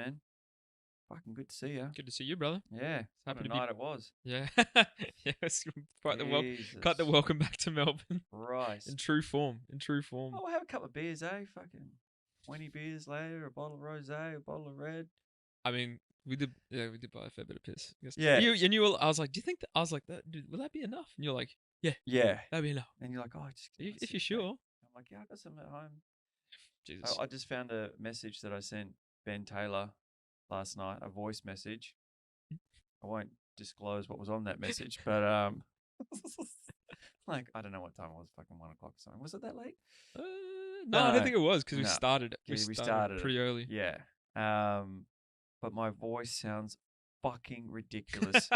man. Fucking good to see you. Good to see you, brother. Yeah. What Happy a to be- night it was. Yeah. Yes. Quite the Jesus welcome back to Melbourne. Christ. In true form. Oh, we'll have a couple of beers, eh? Fucking 20 beers later, a bottle of rosé, a bottle of red. I mean, we did buy a fair bit of piss. I guess. Yeah. I was like, do you think that? I was like, dude, will that be enough? And you're like, yeah, Yeah. that'd be enough. And you're like, oh, just If you're sure. I'm like, yeah, I got some at home. Jesus. I just found a message that I sent Ben Taylor last night, a voice message. I won't disclose what was on that message, but like, I don't know what time it was, fucking 1 o'clock or something. Was it that late? No, I don't think it was because we No. started. Yeah, we started pretty early. Yeah. But my voice sounds fucking ridiculous,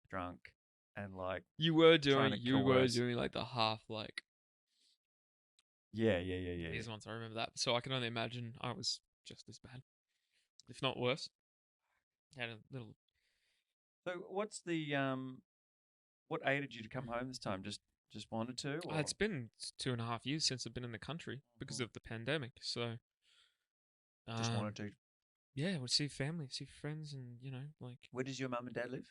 drunk, and like You were trying doing to like the half like yeah. these ones. I remember that. So I can only imagine I was just as bad, if not worse. Had a little. So what's the what aided you to come home this time? Just wanted to? Or? It's been 2.5 years since I've been in the country because of the pandemic. So just wanted to. Yeah, we'll see family, see friends, and like. Where does your mum and dad live?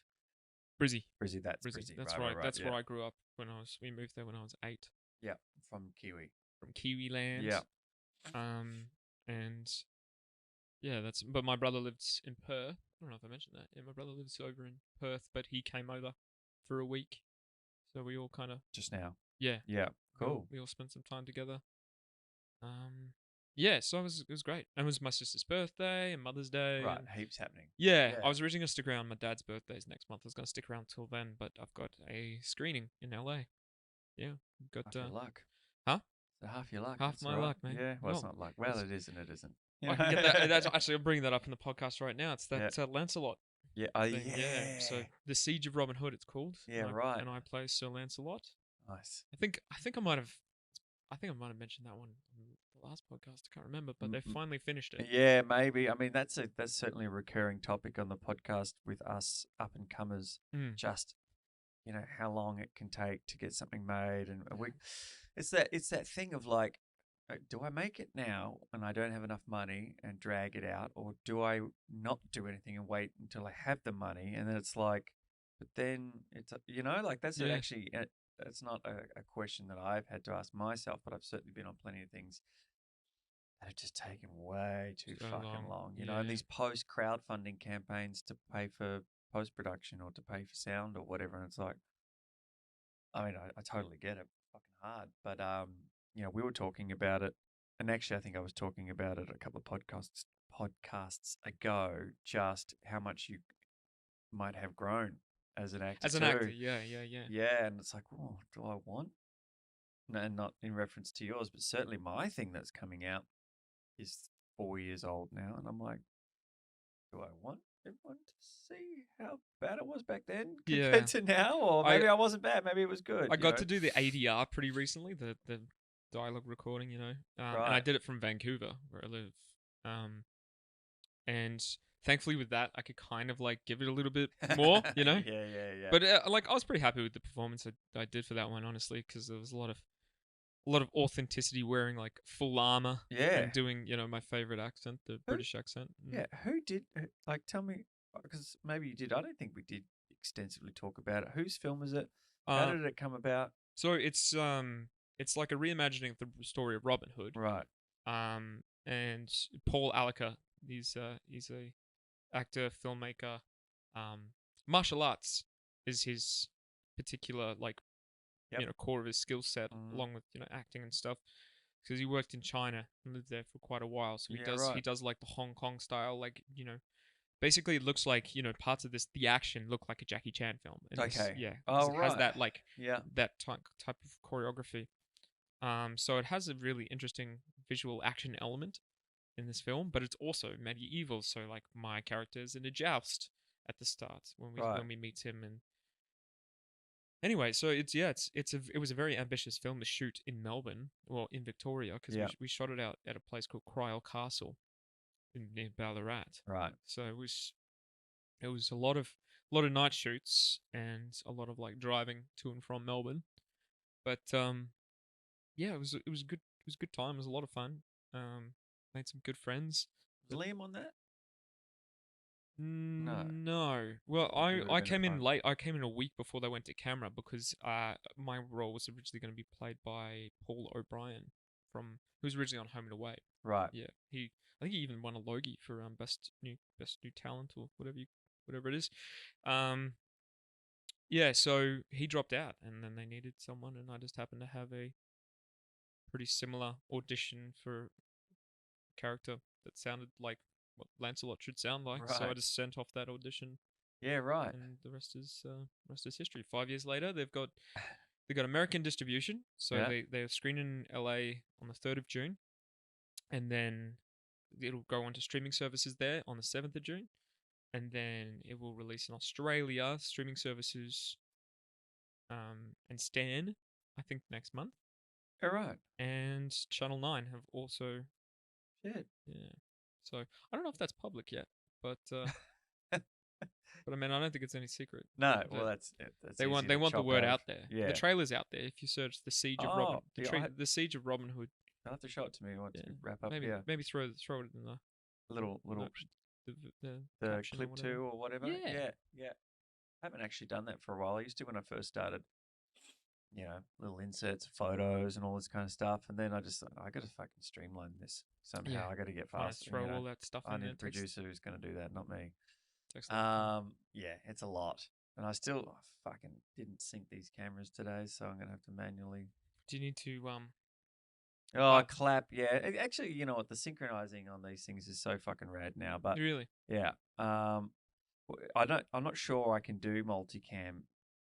Brizzy. That's Brizzy. Brizzy. That's right. That's where I grew up we moved there when I was 8. Yeah, from Kiwi. From Kiwi land. Yeah. And yeah, but my brother lives in Perth. I don't know if I mentioned that. Yeah, my brother lives over in Perth, but he came over for a week. So we all kind of just now. Yeah. Yeah. Cool. We all spent some time together. Yeah, so it was great. And it was my sister's birthday and Mother's Day. Right, heaps happening. Yeah, I was originally going to stick around. My dad's birthday's next month. I was going to stick around till then, but I've got a screening in LA. Yeah, got half your luck. Huh? So half your luck. Half my luck, man. Yeah, well, it's not luck. Well, it is and it isn't. I can get that. That's actually, I'm bringing that up in the podcast right now. It's that Lancelot. Yeah, yeah. So the Siege of Robin Hood, it's called. Yeah, right. And I play Sir Lancelot. Nice. I think I might have mentioned that one in the last podcast. I can't remember, but they finally finished it. Yeah, maybe. I mean, that's certainly a recurring topic on the podcast with us up and comers. Just how long it can take to get something made, and it's that thing of like, do I make it now and I don't have enough money and drag it out, or do I not do anything and wait until I have the money? And then it's like, but then it's like that's actually. It's not a question that I've had to ask myself, but I've certainly been on plenty of things that have just taken way too fucking long. And these post crowdfunding campaigns to pay for post production or to pay for sound or whatever, and it's like, I mean, I totally get it, fucking hard, but we were talking about it, and actually, I think I was talking about it a couple of podcasts ago, just how much you might have grown as an actor. Yeah. Yeah, and it's like, oh, do I want? And not in reference to yours, but certainly my thing that's coming out is 4 years old now, and I'm like, do I want everyone to see how bad it was back then compared to now? Or maybe I wasn't bad, maybe it was good. I got to do the ADR pretty recently, the dialogue recording, and I did it from Vancouver, where I live. And thankfully with that, I could kind of like give it a little bit more, Yeah. But like I was pretty happy with the performance I did for that one, honestly, because there was a lot of authenticity, wearing like full armor, and doing my favorite accent, the British accent. Yeah, who did like? Tell me, because maybe you did. I don't think we did extensively talk about it. Whose film is it? How did it come about? So it's like a reimagining of the story of Robin Hood, right? And Paul Alaka, he's a actor, filmmaker, martial arts is his particular core of his skill set, along with acting and stuff, because he worked in China and lived there for quite a while. So he does like the Hong Kong style, basically it looks like parts of the action look like a Jackie Chan film. And it has that that type of choreography. So it has a really interesting visual action element in this film, but it's also medieval. So like my character is in a joust at the start when we meet him, and anyway, so it was a very ambitious film to shoot in Melbourne, or in Victoria, because we shot it out at a place called Cryal Castle near Ballarat. Right. So it was a lot of night shoots and a lot of like driving to and from Melbourne, but it was a good time. It was a lot of fun. Made some good friends. Was Liam on that? No. No. Well, He would have I been at came in home. late. I came in a week before they went to camera because my role was originally going to be played by Paul O'Brien who was originally on Home and Away. Right. Yeah. I think he even won a Logie for best new talent or whatever it is. Yeah, so he dropped out and then they needed someone and I just happened to have a pretty similar audition for a character that sounded like what Lancelot should sound like. So I Right. just sent off that audition Yeah, right. and the rest is history. 5 years later, they've got American distribution, so Yeah. they're screening in LA on the 3rd of June, and then it'll go on to streaming services there on the 7th of June, and then it will release in Australia streaming services, and Stan, I think next month, All right. and Channel 9 have also, Shit. yeah. So I don't know if that's public yet, but I mean I don't think it's any secret. No, well, that's They easy they to want the chop word out of. out there. Yeah. The trailer's out there. If you search the Siege of Robin, Oh, yeah, the Siege of Robin Hood. You'll have to show it to me once Yeah. we wrap up. Maybe Yeah. maybe throw it in the Little the the caption or clip whatever. 2 or whatever. Yeah. Yeah. I haven't actually done that for a while. I used to when I first started. Little inserts, photos, and all this kind of stuff. And then I just thought, I got to fucking streamline this somehow. Yeah. I got to get Kinda faster. throw all that stuff I in need there. a producer who's going to do that, not me. Takes a lot of time. Yeah, it's a lot. And I still fucking didn't sync these cameras today, so I'm going to have to manually. Do you need to Oh, clap. Yeah. Actually, you know what? The synchronizing on these things is so fucking rad now. But really? yeah. I'm not sure I can do multicam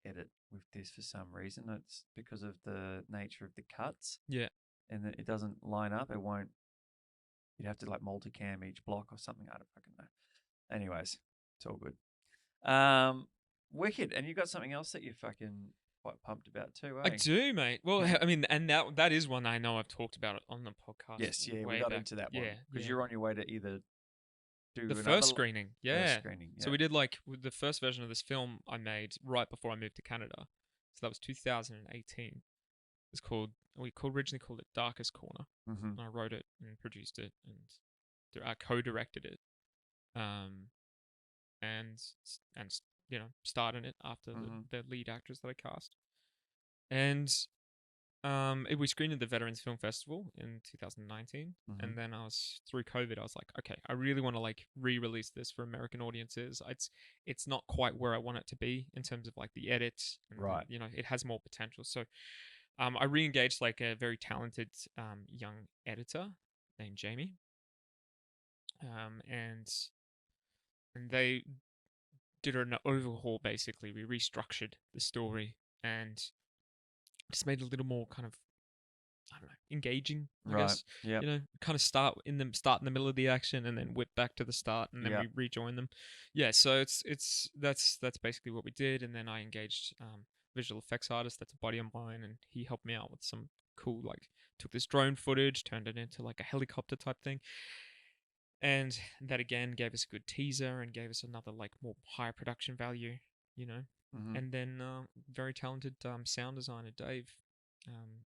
edit with this for some reason. It's because of the nature of the cuts. Yeah. And it doesn't line up. It won't. You'd have to like multicam each block or something. I don't fucking know. Anyways, it's all good. Wicked. And you got something else that you're fucking quite pumped about too, eh? I do, mate. Well, Yeah. I mean, and that is one I know I've talked about it on the podcast. Yes, yeah, we way got back. into that one Yeah, because yeah. you're on your way to either do The another first screening. Yeah. first screening. So we did with the first version of this film I made right before I moved to Canada. So that was 2018. We originally called it Darkest Corner. Mm-hmm. And I wrote it and produced it and I co-directed it, and starred in it after the lead actors that I cast. And we screened at the Veterans Film Festival in 2019, and then through COVID, I was like, okay, I really want to like re-release this for American audiences. It's not quite where I want it to be in terms of like the edits, and, right? It has more potential. So, I re-engaged like a very talented young editor named Jamie, and they did an overhaul. Basically, we restructured the story and just made it a little more kind of, I don't know, engaging. I guess. Yeah. Kind of start in the middle of the action and then whip back to the start and then we rejoin them. Yeah, so that's basically what we did, and then I engaged visual effects artist that's a buddy of mine, and he helped me out with some cool took this drone footage, turned it into like a helicopter type thing. And that again gave us a good teaser and gave us another like more higher production value, And then very talented sound designer Dave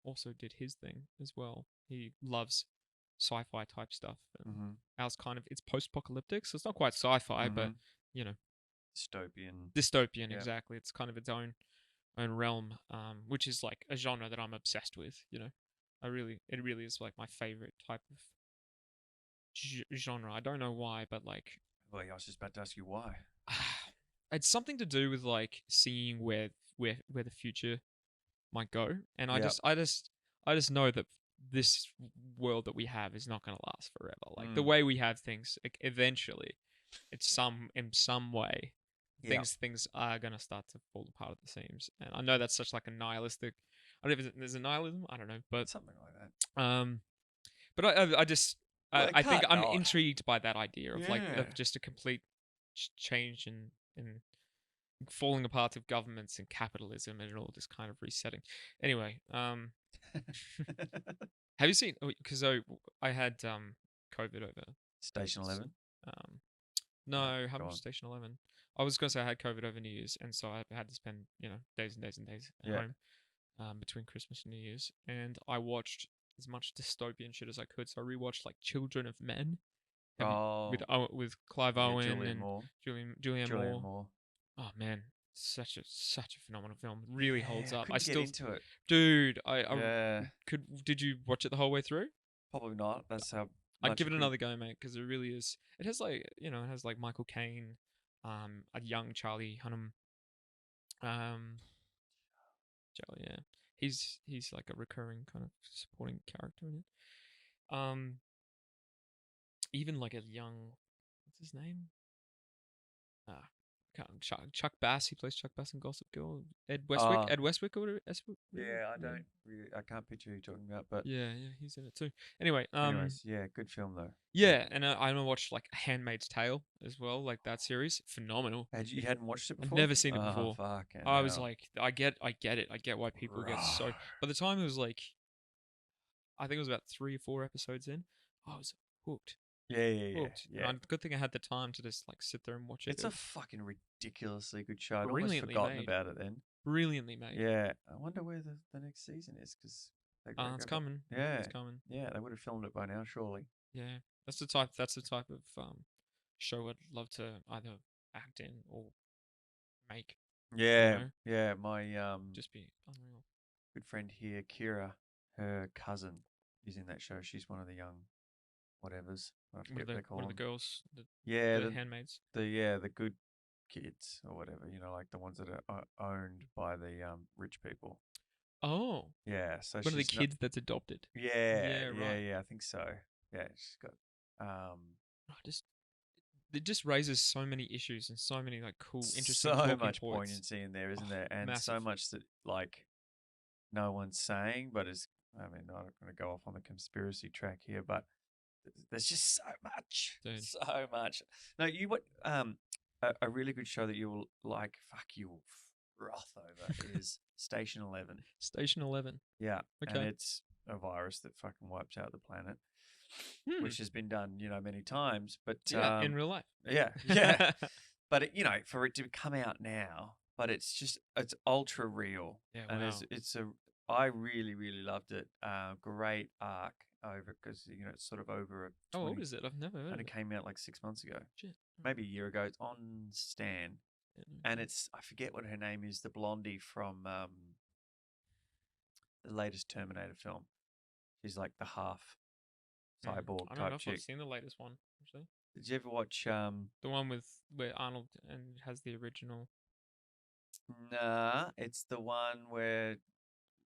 also did his thing as well. He loves sci-fi type stuff. And ours it's post-apocalyptic, so it's not quite sci-fi, but dystopian, exactly. It's kind of its own realm, which is like a genre that I'm obsessed with. It really is like my favorite type of genre. I don't know why, but like. Well, I was just about to ask you why. It's something to do with like seeing where the future might go, and I just know that this world that we have is not going to last forever. Like the way we have things, like, eventually, in some way, things are going to start to fall apart at the seams. And I know that's such like a nihilistic. I don't know if there's a nihilism. I don't know, but something like that. But I think I'm intrigued by that idea of of just a complete change in falling apart of governments and capitalism and all this kind of resetting. Anyway, have you seen? Because I had COVID over Station 11. No, I haven't Station 11. I was going to say I had COVID over New Year's, and so I had to spend days and days and days at home between Christmas and New Year's, and I watched as much dystopian shit as I could. So I rewatched like Children of Men with Clive yeah, Owen Julianne and Moore. Julianne Julianne Moore. Moore. Oh man, such a phenomenal film. Really holds I up. couldn't get into it. Dude, Yeah, did you watch it the whole way through? probably not. That's how I'd much give I it could. another go, mate, because it really is. It has like Michael Caine, a young Charlie Hunnam, um, yeah, he's like a recurring kind of supporting character in it. Even like a young, what's his name? Ah, Chuck Bass. He plays Chuck Bass in Gossip Girl. Ed Westwick or whatever. Yeah, Yeah. I can't picture who you're talking about, but Yeah, he's in it too. Anyway, anyways, yeah, good film though. yeah, and I watched like Handmaid's Tale as well, like that series, phenomenal. You hadn't watched it I'd before? never seen it Oh, before. fucking I was hell. like, I get it. I get why people get so. By the time it was like, I think it was about 3 or 4 episodes in, I was hooked. Yeah. And good thing I had the time to just like sit there and watch it. It's a fucking ridiculously good show. I'd almost Brilliantly forgotten made. about it then. Brilliantly made. Yeah, I wonder where the next season is because It's coming. Yeah, It's coming. Yeah, they would have filmed it by now, surely. Yeah, that's the type of show I'd love to either act in or make. Yeah, You know? yeah. My Just be unreal. good friend here, Kira, her cousin is in that show. She's one of the young whatevers. I forget what they call One of them. the girls, the handmaids. The good kids or whatever. You know, like the ones that are owned by the rich people. Oh, Yeah, so one of the she's kids that's adopted. Yeah, right. yeah. I think so. Yeah, she's got It just raises so many issues and so many like cool, interesting so talking much points. poignancy in there, isn't there? And massive. so much that like no one's saying, but is I mean, I'm not going to go off on the conspiracy track here, but there's just so much, Dude. so much. No, you what? A really good show that you'll like. Fuck, you'll froth over is Station 11. Station 11. Yeah, Okay. and it's a virus that fucking wipes out the planet. Which has been done, many times, but in real life. Yeah. But for it to come out now, but it's ultra real, Yeah, and wow. I really really loved it. Great arc over because it's sort of over. How old is it? I've never heard of it. And it came out like 6 months ago. Shit. Maybe a year ago. It's on Stan, and I forget what her name is. The blondie from the latest Terminator film. She's like the half cyborg I don't type know if chick. I've seen the latest one actually. Did you ever watch the one where Arnold and has the original? Nah, it's the one where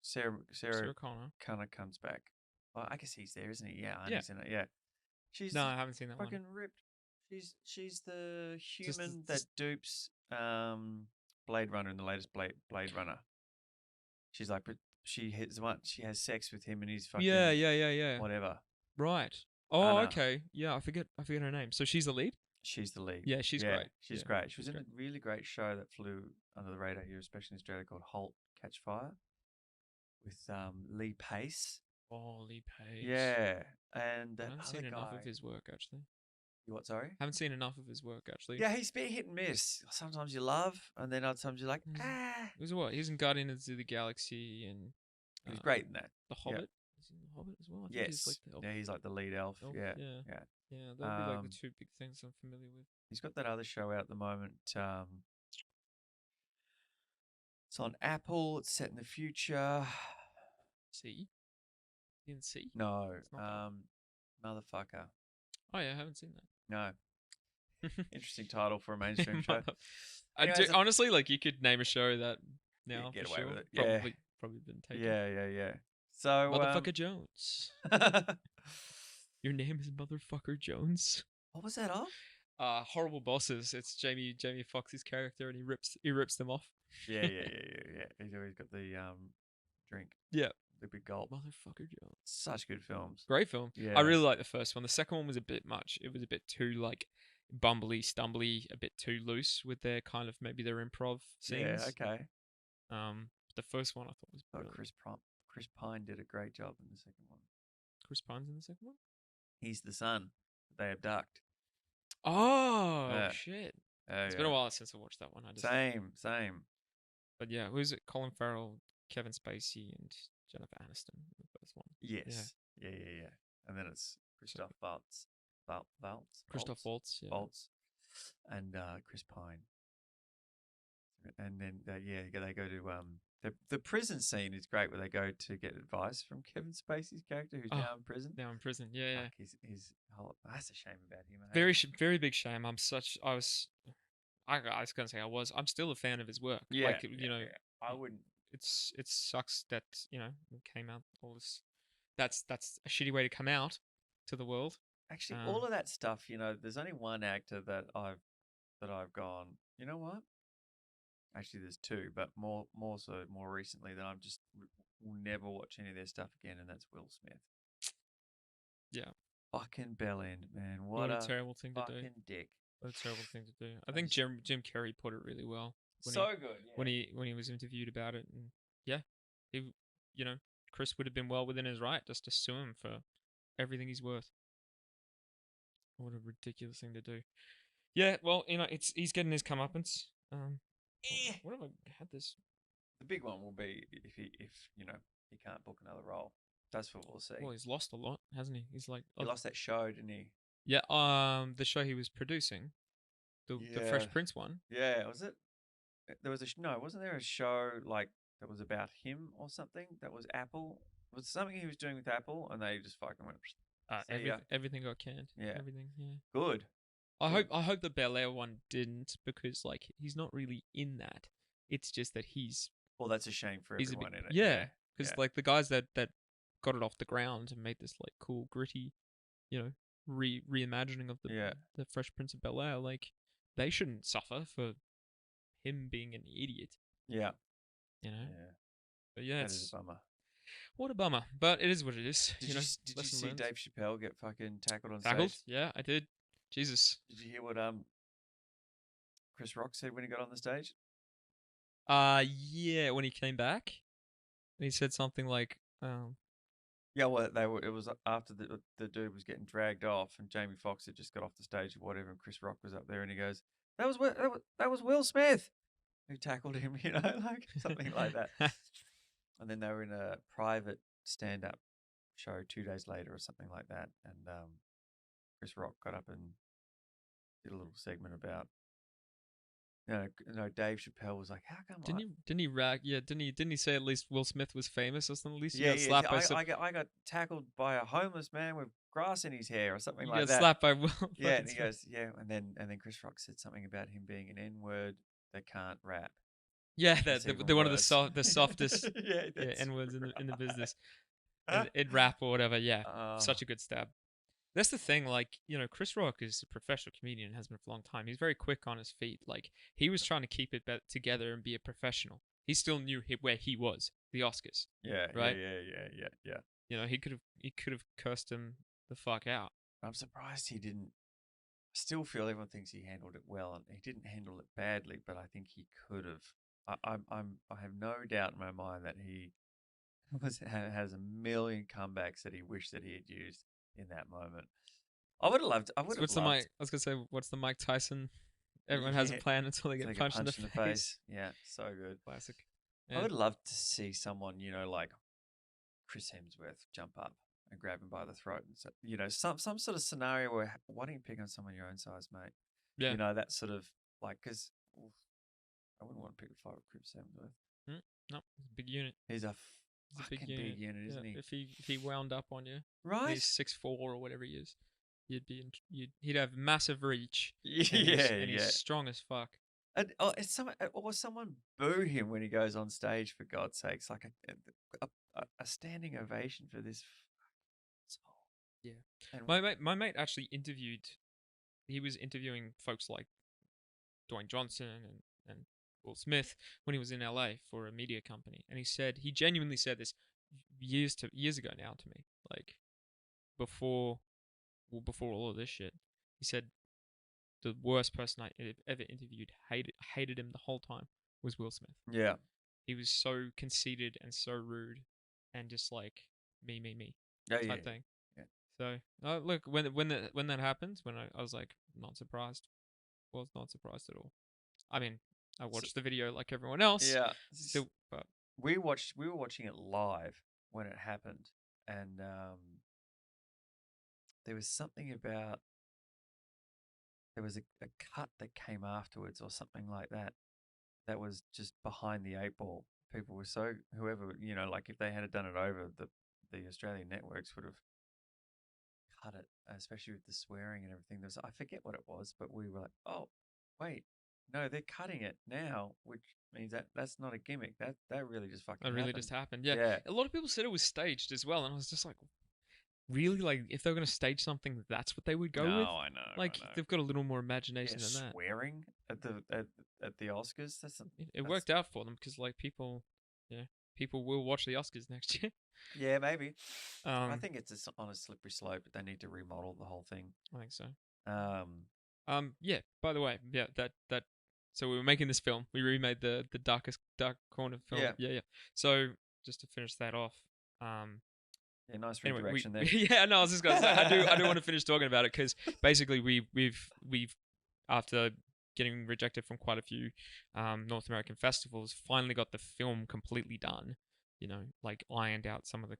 Sarah Connor kind of comes back. Well, I guess he's there, isn't he? Yeah, Yeah. He's in it. Yeah, she's No, I haven't seen that fucking one. ripped. She's the human that dupes Blade Runner in the latest Blade Runner. She's like, but she has sex with him and he's fucking yeah. whatever. Right. Oh, okay. Yeah, I forget her name. So she's the lead? She's the lead. Yeah, she's great. She's great. She was in a really great show that flew under the radar here, especially in Australia, called Halt, Catch Fire, with Lee Pace. Oh, Lee Pace. Yeah, and that I haven't seen enough of his work actually. You what? Sorry. Haven't seen enough of his work actually. Yeah, he's been hit and miss. Sometimes you love, and then other times you're like, It was what? He's in Guardians of the Galaxy, and he was great in that. The Hobbit. Is he in The Hobbit as well? I yes. He's like the elf. Yeah, he's like the lead elf. Yeah. Yeah, that'll be like the two big things I'm familiar with. He's got that other show out at the moment. It's on Apple. It's set in the future. See? You didn't see? No. Motherfucker. Oh yeah, I haven't seen that. No. Interesting title for a mainstream show. Honestly, like you could name a show that now get for away sure. with it. Probably been taken. Yeah. So Motherfucker Jones. Your name is Motherfucker Jones. What was that of? Horrible Bosses. It's Jamie Foxx's character, and he rips them off. Yeah. He's always got the drink. Yeah. The big gulp. Motherfucker Jones. Such good films. Great film. Yeah. I really like the first one. The second one was a bit much. It was a bit too like bumbly, stumbly, a bit too loose with their kind of maybe their improv scenes. Yeah, okay. The first one I thought was brilliant. Chris Pine did a great job in the second one. Chris Pine's in the second one? He's the son that they abduct. Oh, shit. It's been a while since I watched that one. Same. But yeah, who's it? Colin Farrell, Kevin Spacey, and Jennifer Aniston in the first one. Yes. Yeah. And then it's Christoph Waltz. Christoph Waltz, yeah. Waltz, and Chris Pine. And then they go to the prison scene is great where they go to get advice from Kevin Spacey's character who's now in prison. Now in prison, yeah. Fuck, his whole, that's a shame about him. Very big shame. I was gonna say I'm still a fan of his work. Yeah, I wouldn't. It sucks that it came out all this. That's a shitty way to come out to the world. Actually, all of that stuff. There's only one actor that I've gone. You know what? Actually, there's two, but more recently that I'm just will never watch any of their stuff again, and that's Will Smith. Yeah. Fucking bellend, man. What a terrible thing to do. Fucking dick. What a terrible thing to do. I think Jim Carrey put it really well. Good. Yeah. When he was interviewed about it, and he, Chris would have been well within his right just to sue him for everything he's worth. What a ridiculous thing to do. Yeah, well, he's getting his comeuppance. What have I had this? The big one will be if he can't book another role. That's what we'll see. Well, he's lost a lot, hasn't he? He's like he lost that show, didn't he? Yeah. The show he was producing, the Fresh Prince one. Yeah. Was it? There was wasn't there a show like that was about him or something? That was Apple. Was it something he was doing with Apple, and they just fucking went. Everything got canned. Yeah. Everything. Yeah. Good. I hope the Bel Air one didn't, because he's not really in that. It's just that he's. Well, that's a shame for everyone in it. Yeah, because the guys that got it off the ground and made this cool, gritty, reimagining of the Fresh Prince of Bel Air, they shouldn't suffer for him being an idiot. Yeah. Yeah. But that is a bummer. What a bummer, but it is what it is. Did you see Dave Chappelle get fucking tackled on stage? Yeah, I did. Jesus. Did you hear what Chris Rock said when he got on the stage? Yeah, when he came back, and he said something like, Yeah, well, it was after the dude was getting dragged off, and Jamie Foxx had just got off the stage or whatever, and Chris Rock was up there, and he goes, "That was Will Smith who tackled him," something like that. And then they were in a private stand-up show 2 days later or something like that, and Chris Rock got up and did a little segment about, Dave Chappelle was like, "How come?" Didn't he rag? Yeah, didn't he say at least Will Smith was famous or something? At least he got slapped by I got tackled by a homeless man with grass in his hair or something like that. Got slapped by Will. Yeah, and he goes, yeah, and then Chris Rock said something about him being an N-word that can't rap. Yeah, they're one of the softest N-words in the business. In rap or whatever. Yeah, such a good stab. That's the thing, Chris Rock is a professional comedian and has been for a long time. He's very quick on his feet. He was trying to keep it together and be a professional. He still knew where he was, the Oscars. Yeah, right? Yeah. He could have cursed him the fuck out. I'm surprised he didn't. I still feel everyone thinks he handled it well, and he didn't handle it badly, but I think he could have. I have no doubt in my mind that he has a million comebacks that he wished that he had used in that moment. I would have loved. I was gonna say, what's the Mike Tyson? Everyone has a plan until they get punched in the face. Yeah, so good. Classic. Yeah. I would love to see someone, like Chris Hemsworth, jump up and grab him by the throat, and some sort of scenario where, why don't you pick on someone your own size, mate? Yeah. That sort of because I wouldn't want to pick a fight with Chris Hemsworth. No, he's a big unit. He's a fucking big unit, isn't he? If he wound up on you, right? He's 6'4" or whatever he is. He'd have massive reach. And he's strong as fuck. And someone boo him when he goes on stage, for God's sakes, like a standing ovation for this. Yeah, and my mate actually interviewed. He was interviewing folks like Dwayne Johnson and Will Smith when he was in LA for a media company, and he genuinely said this years ago now to me, before all of this shit. He said the worst person I ever interviewed, hated him the whole time, was Will Smith. Yeah, he was so conceited and so rude, and just me type thing. Yeah. So look, when that happened, when I was not surprised. Was not surprised at all. I mean, I watched the video like everyone else. Yeah. But we were watching it live when it happened, and there was something about there was a cut that came afterwards or something like that. That was just behind the eight ball. People were so whoever like if they had done it over, the Australian networks would have cut it, especially with the swearing and everything. I forget what it was, but we were like, oh, wait, no, they're cutting it now, which means that's not a gimmick. That really just fucking That really happened. just happened. Yeah. Yeah. A lot of people said it was staged as well, and I was just like, really? Like, if they were going to stage something, that's what they would go with? No, I know. Like, I know. they've got a little more imagination than that. Swearing at the Oscars. It worked out for them because, like, people will watch the Oscars next year. Yeah, maybe. I think it's on a slippery slope, but they need to remodel the whole thing. I think so. Yeah. By the way, yeah, that. So we were making this film. We remade the dark corner film. Yeah. So just to finish that off. Yeah, nice redirection there. Yeah, no, I was just gonna say I do want to finish talking about it because basically we've after getting rejected from quite a few North American festivals, finally got the film completely done. Like ironed out some of a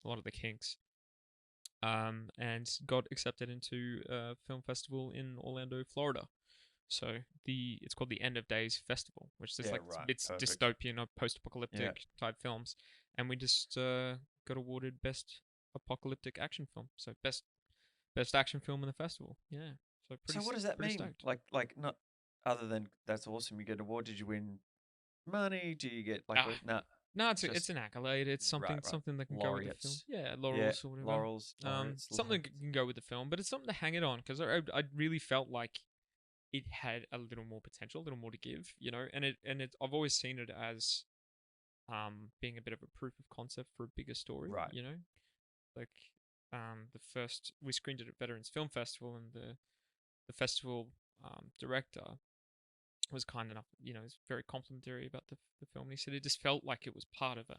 lot of the kinks. And got accepted into a film festival in Orlando, Florida. So it's called the End of Days Festival, which is it's dystopian or post-apocalyptic type films, and we just got awarded best apocalyptic action film. So best action film in the festival. Yeah. So what does that mean? Stoked. Like not other than that's awesome. You get an award. Did you win money? Do you get like No, it's an accolade. It's something that can go with the film. Yeah, laurels or whatever. Laurels. Something that can go with the film, but it's something to hang it on because I really felt like it had a little more potential, a little more to give, and I've always seen it as being a bit of a proof of concept for a bigger story, right? Like we screened it at Veterans Film Festival, and the festival director was kind enough, was very complimentary about the film. And he said it just felt like it was part of a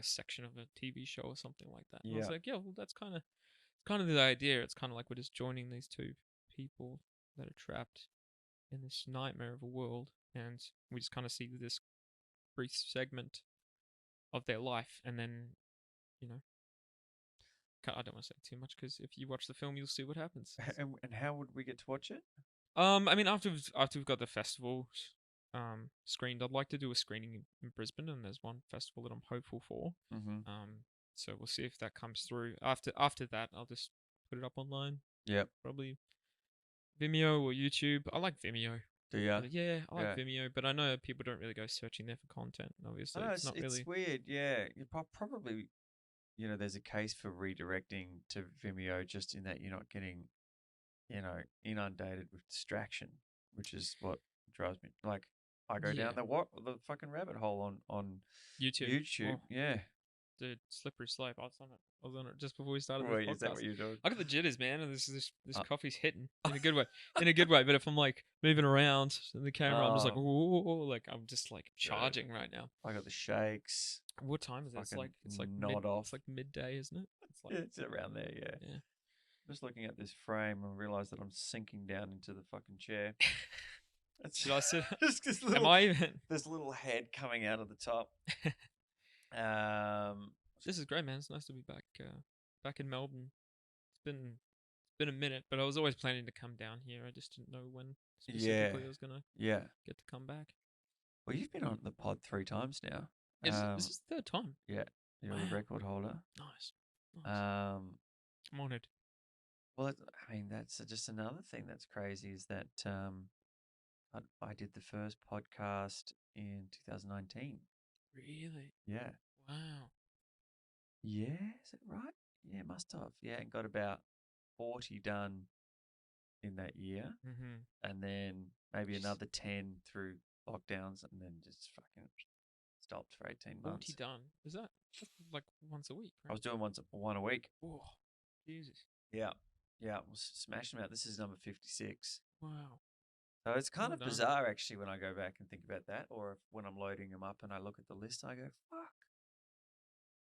section of a TV show or something like that. And I was like, yeah, well, that's kind of the idea. It's kind of like we're just joining these two people that are trapped in this nightmare of a world, and we just kind of see this brief segment of their life, and then, I don't want to say too much because if you watch the film, you'll see what happens. And how would we get to watch it? I mean, after we've got the festival screened, I'd like to do a screening in Brisbane, and there's one festival that I'm hopeful for. Mm-hmm. So we'll see if that comes through. After that, I'll just put it up online. Yep. Probably Vimeo or YouTube. I like Vimeo. Do you? Yeah, I like Vimeo, but I know people don't really go searching there for content. Obviously, it's not really. It's weird. Yeah, you probably, there's a case for redirecting to Vimeo just in that you're not getting, inundated with distraction, which is what drives me. Like I go down the fucking rabbit hole on YouTube. Oh. Yeah. Dude, slippery slope. I was on it just before we started. Wait, this podcast. Is that what you're doing? I got the jitters, man, and this coffee's hitting in a good way. But if I'm like moving around in the camera, I'm just like, whoa, like I'm just like charging right now. I got the shakes. What time is it? It's like off. It's like midday, isn't it? It's like it's around there. Yeah. Just looking at this frame and realize that I'm sinking down into the fucking chair. Should I sit? Am I even? This little head coming out of the top. This is great, man. It's nice to be back in Melbourne. It's been a minute, but I was always planning to come down here. I just didn't know when specifically I was gonna get to come back. Well, you've been on the pod 3 times now. This is the 3rd time. Yeah, you're a record holder. Nice. I'm honored. Well, I mean, that's just another thing that's crazy is that I did the first podcast in 2019. Really? Yeah. Wow. Yeah, is it right? Yeah, must have. Yeah, and got about 40 done in that year. Mm-hmm. And then maybe another 10 through lockdowns, and then just fucking stopped for 18 months. 40 done? Is that like once a week? Right? I was doing one a week. Oh, Jesus. Yeah. Yeah, I was smashing them out. This is number 56. Wow. So it's kind of bizarre, actually, when I go back and think about that, or when I'm loading them up and I look at the list, I go, fuck,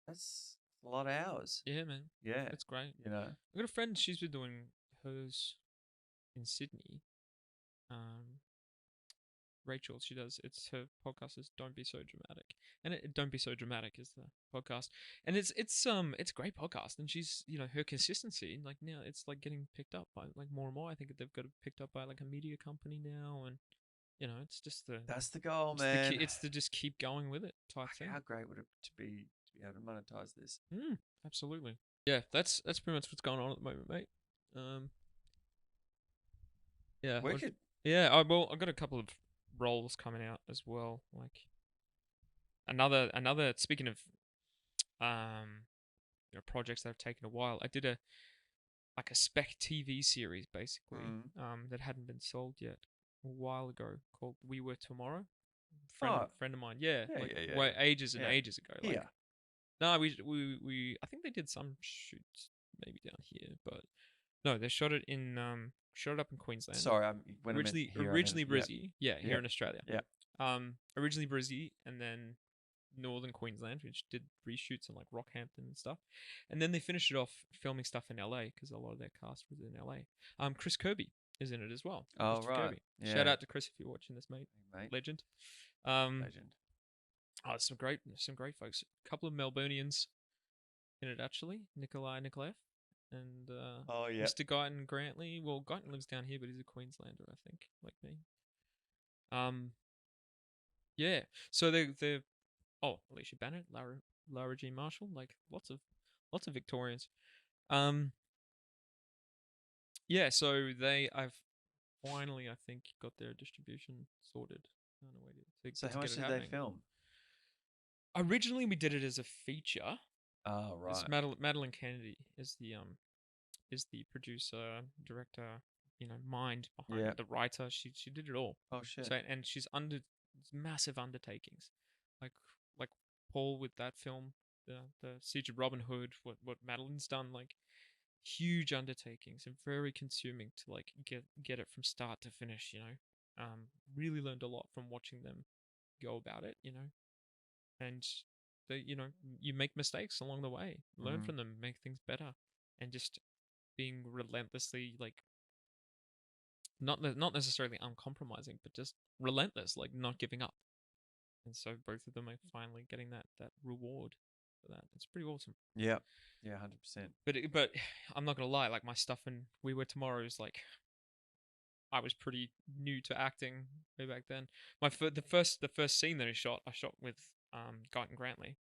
that's a lot of hours. Yeah, man. Yeah. That's great. You know? I've got a friend, she's been doing hers in Sydney, Rachel. She does. It's her podcast is Don't Be So Dramatic, and Don't Be So Dramatic is the podcast, and it's a great podcast, and she's her consistency like now it's like getting picked up by like more and more. I think they've got it picked up by like a media company now, and it's just that's the goal, it's man. it's to just keep going with it type thing. How great would it to be able to monetize this? Absolutely. Yeah, that's pretty much what's going on at the moment, mate. Yeah. Wicked. Yeah, I've got a couple of roles coming out as well. Like another. Speaking of projects that have taken a while, I did a spec TV series basically that hadn't been sold yet a while ago called We Were Tomorrow. Friend of mine, yeah. Ages and ages ago. Like, yeah. No, we I think they did some shoots maybe down here, but no, they shot it up in Queensland. Sorry, originally Brizzy, here in Australia. Yeah. Originally Brizzy, and then northern Queensland, which did reshoots in like Rockhampton and stuff, and then they finished it off filming stuff in LA because a lot of their cast was in LA. Chris Kirby is in it as well. Oh, Mr. right. Kirby. Yeah. Shout out to Chris if you're watching this, mate. Legend. Legend. Oh, some great folks. A couple of Melburnians in it actually. Nikolai Nikolaev and Mr. Guyton Grantley. Well, Guyton lives down here, but he's a Queenslander, I think, like me. Yeah. So they're Alicia Bennett, Lara G. Marshall, like lots of Victorians. Yeah. So I've finally, I think, got their distribution sorted. I don't know where to so how much did they film? Originally, we did it as a feature. Oh, right. It's Madeline Kennedy is the producer, director, mind behind it, the writer. She did it all. Oh shit! So and she's under massive undertakings, like Paul with that film, the Siege of Robin Hood. What Madeline's done, like huge undertakings and very consuming to like get it from start to finish. Really learned a lot from watching them go about it. And you make mistakes along the way, learn from them, make things better, and just being relentlessly like not necessarily uncompromising, but just relentless, like not giving up. And so both of them are finally getting that reward for that. It's pretty awesome. Yeah, 100%. But I'm not gonna lie, like my stuff in We Were Tomorrow is like I was pretty new to acting way back then. The first scene that I shot with Guyton Grantley.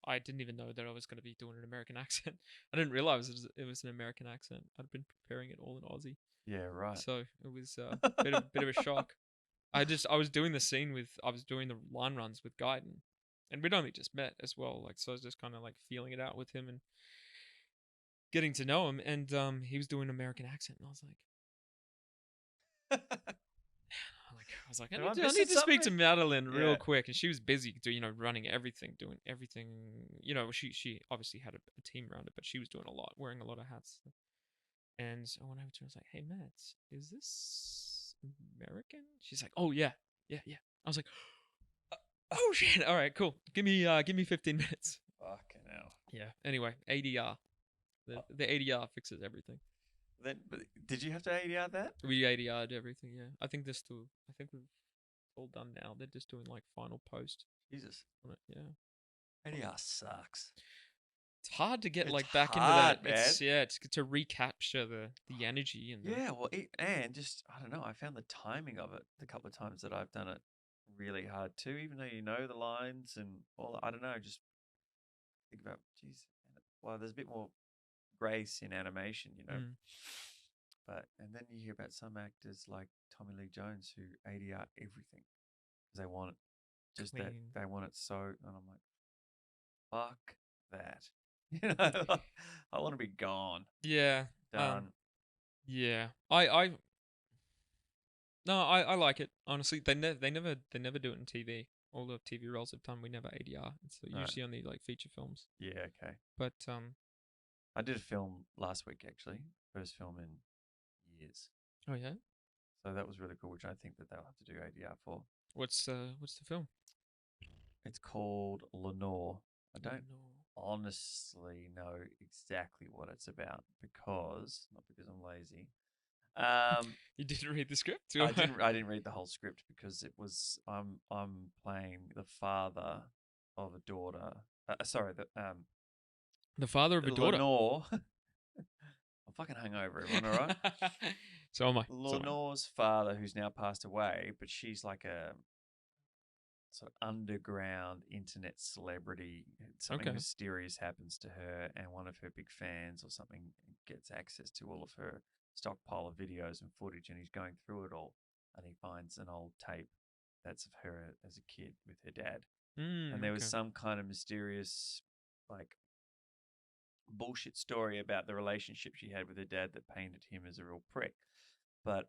I didn't even know that I was going to be doing an American accent. I didn't realize it was an American accent. I'd been preparing it all in Aussie. Yeah, right. So it was a bit of a shock. I was doing the line runs with Guyton, and we'd only just met as well. Like, so I was just kind of like feeling it out with him and getting to know him. And he was doing an American accent, and I was like, I need to speak to Madeline real quick, and she was busy, running everything, doing everything. She obviously had a team around it, but she was doing a lot, wearing a lot of hats. And I went over to her, I was like, "Hey, Matt, is this American?" She's like, "Oh yeah." I was like, "Oh shit! All right, cool. Give me 15 minutes." Fucking hell. Yeah. Anyway, ADR. The ADR fixes everything. But did you have to ADR that? We ADR'd everything, yeah. I think we've all done now. They're just doing like final post. Jesus. On it, yeah. ADR sucks. It's hard to get back into that. Man. It's to recapture the energy and and just I don't know. I found the timing of it the couple of times that I've done it really hard too. Even though you know the lines and all, I don't know. Just think about, geez, well, there's a bit more grace in animation, But and then you hear about some actors like Tommy Lee Jones who ADR everything because they want it just clean. They want it so, and I'm like, fuck that, I want to be gone. Yeah, done. Yeah, I like it honestly. They never do it in TV. All the TV roles I've done, we never ADR. It's usually only like feature films. Yeah, okay. But I did a film last week actually, first film in years. Oh yeah. So that was really cool, which I think that they'll have to do ADR for. What's the film? It's called Lenore. I don't honestly know exactly what it's about not because I'm lazy, You didn't read the script? I didn't read the whole script because it was I'm playing the father of a daughter. Sorry, The father of a daughter. Lenore. I'm fucking hungover, everyone. All right. So am I. Lenore's father, who's now passed away, but she's like a sort of underground internet celebrity. Something mysterious happens to her, and one of her big fans or something gets access to all of her stockpile of videos and footage, and he's going through it all, and he finds an old tape that's of her as a kid with her dad. And there was some kind of mysterious, like, bullshit story about the relationship she had with her dad that painted him as a real prick. But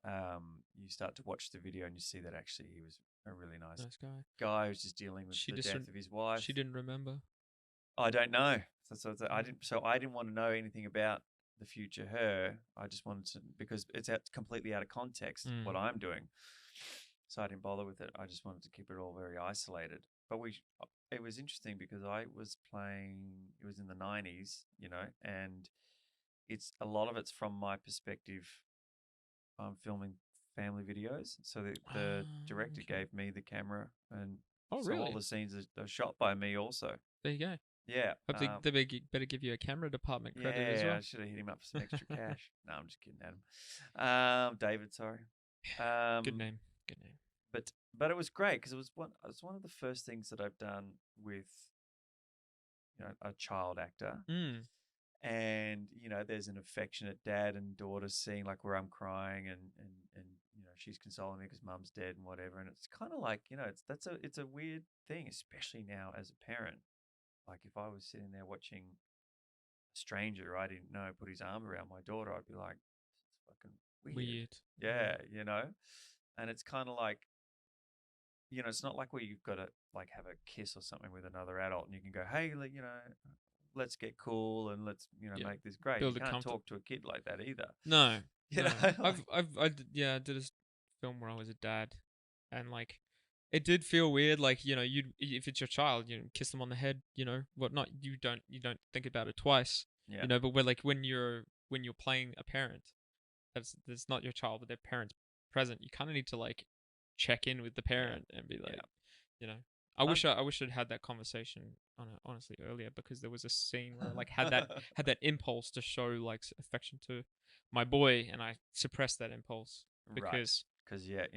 you start to watch the video and you see that actually he was a really nice guy who's just dealing with the death of his wife. She didn't remember. I don't know. I didn't want to know anything about the future her. I just wanted to, because it's completely out of context what I'm doing. So I didn't bother with it. I just wanted to keep it all very isolated. But it was interesting because I was playing. It was in the 90s, and it's a lot of it's from my perspective. I'm filming family videos, so the director gave me the camera, and so all the scenes are shot by me also. There you go. Yeah. Hope they better give you a camera department credit as well. Yeah, I should have hit him up for some extra cash. No, I'm just kidding, Adam. David, sorry. Good name. But it was great because it was one of the first things that I've done with a child actor. And there's an affectionate dad and daughter scene, like where I'm crying and she's consoling me because mum's dead and whatever, and it's kind of like it's a weird thing, especially now as a parent. Like if I was sitting there watching a stranger I didn't know put his arm around my daughter, I'd be like, it's fucking weird. Yeah, and it's kind of like, it's not like where you've got to like have a kiss or something with another adult and you can go, hey, let's get cool and let's make this great. You can't talk to a kid like that either. No, I did a film where I was a dad, and like it did feel weird. Like if it's your child, kiss them on the head, whatnot. You don't think about it twice. Yeah. But when you're playing a parent, that's not your child, but their parent's present. You kind of need to like check in with the parent and be like, I wish I'd had that conversation honestly earlier, because there was a scene where I like had that impulse to show like affection to my boy, and I suppressed that impulse because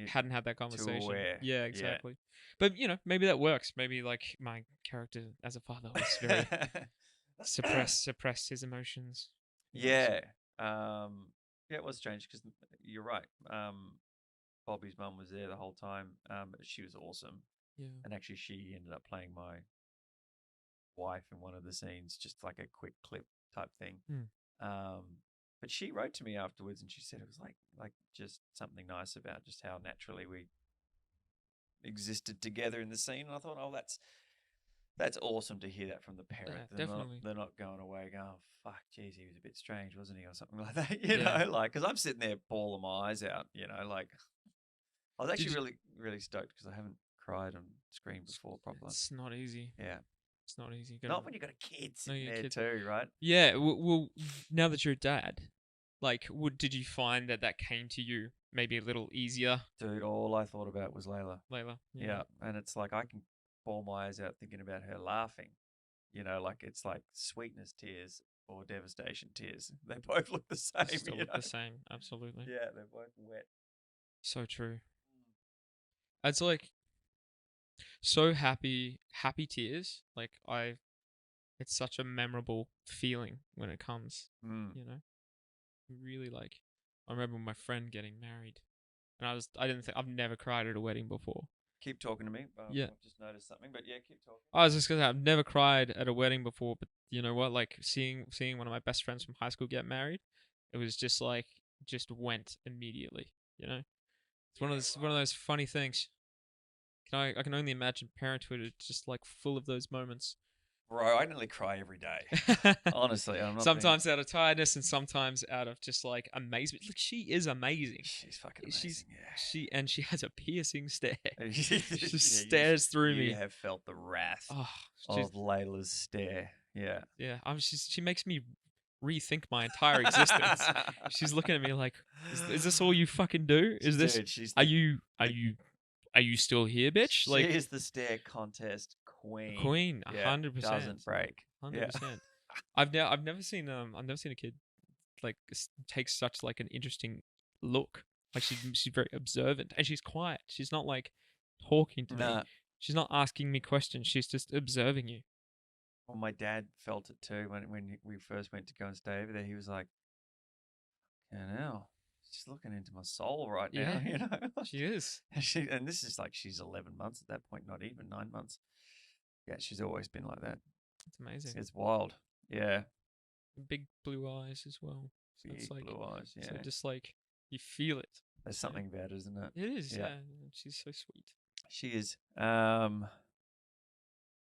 hadn't had that conversation. Too aware. Yeah, exactly. But maybe that works. Maybe like my character as a father was very suppressed his emotions. Yeah. It was strange because you're right. Bobby's mum was there the whole time. She was awesome. Yeah. And actually, she ended up playing my wife in one of the scenes, just like a quick clip type thing. But she wrote to me afterwards, and she said it was like just something nice about just how naturally we existed together in the scene. And I thought, that's awesome to hear that from the parent. Yeah, definitely. They're not going away going, oh, fuck, geez, he was a bit strange, wasn't he, or something like that. You know, like, because I'm sitting there bawling my eyes out. Like I was actually really, really stoked because I haven't cried on screen before properly. It's not easy. Yeah. It's not easy. Not when you've got a kid sitting there too, right? Yeah. Well, now that you're a dad, like, did you find that came to you maybe a little easier? Dude, all I thought about was Layla. Yeah. And it's like I can bawl my eyes out thinking about her laughing. Like it's like sweetness tears or devastation tears. They both look the same. They still look the same, absolutely. Yeah, they're both wet. So true. It's like so happy tears. Like it's such a memorable feeling when it comes. Really, like, I remember my friend getting married, and I've never cried at a wedding before. Keep talking to me. Yeah, I've just noticed something, but yeah, keep talking. I was just gonna say I've never cried at a wedding before, but you know what? Like seeing one of my best friends from high school get married, it was just like went immediately. It's one of those funny things. I can only imagine parenthood is just like full of those moments. Bro, I nearly cry every day. Honestly, I'm not. Sometimes out of tiredness and sometimes out of just like amazement. Like, she is amazing. She's fucking amazing. She has a piercing stare. She stares through me. You have felt the wrath of Layla's stare. Yeah. Yeah. She makes me rethink my entire existence. She's looking at me like, is this all you fucking do? Is this? Dude, she's Are you still here, bitch? she Like is the stare contest queen. queen, Yeah, 100%. doesn't break. 100%. I've never seen a kid like take such like an interesting look. Like she's very observant and she's quiet. She's not like talking to me. Nah. She's not asking me questions. She's just observing you. Well, my dad felt it too when we first went to go and stay over there. He was like, "Yeah, now she's looking into my soul right now." Yeah, You know, she is. and this is like she's 11 months at that point, not even 9 months. Yeah, she's always been like that. It's amazing. It's wild. Yeah, Big blue eyes as well. So big it's like blue eyes. Yeah, so just like you feel it. there's something about it, isn't it? It is. Yeah. Yeah. She's so sweet. She is.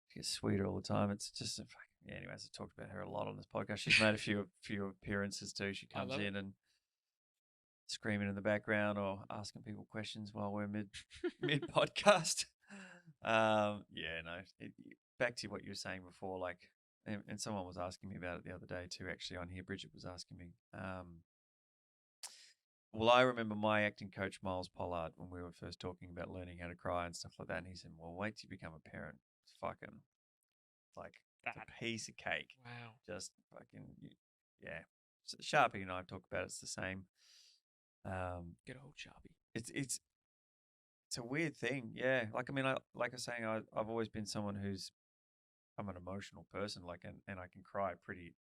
She gets sweeter all the time. It's just yeah. Anyways, I talked about her a lot on this podcast. She's made a few appearances too. She comes in and screaming in the background or asking people questions while we're mid podcast. Yeah, no. Back to what you were saying before, like, and someone was asking me about it the other day too. Actually, on here, Bridget was asking me. Well, I remember my acting coach Miles Pollard when we were first talking about learning how to cry and stuff like that, and he said, "Well, wait till you become a parent. It's fucking like it's a piece of cake. Wow. Just fucking yeah." So Sharpie and I talk about it's the same. Good old Sharpie. It's a weird thing, yeah. Like I mean, I was saying, I've always been someone I'm an emotional person, like, and I can cry pretty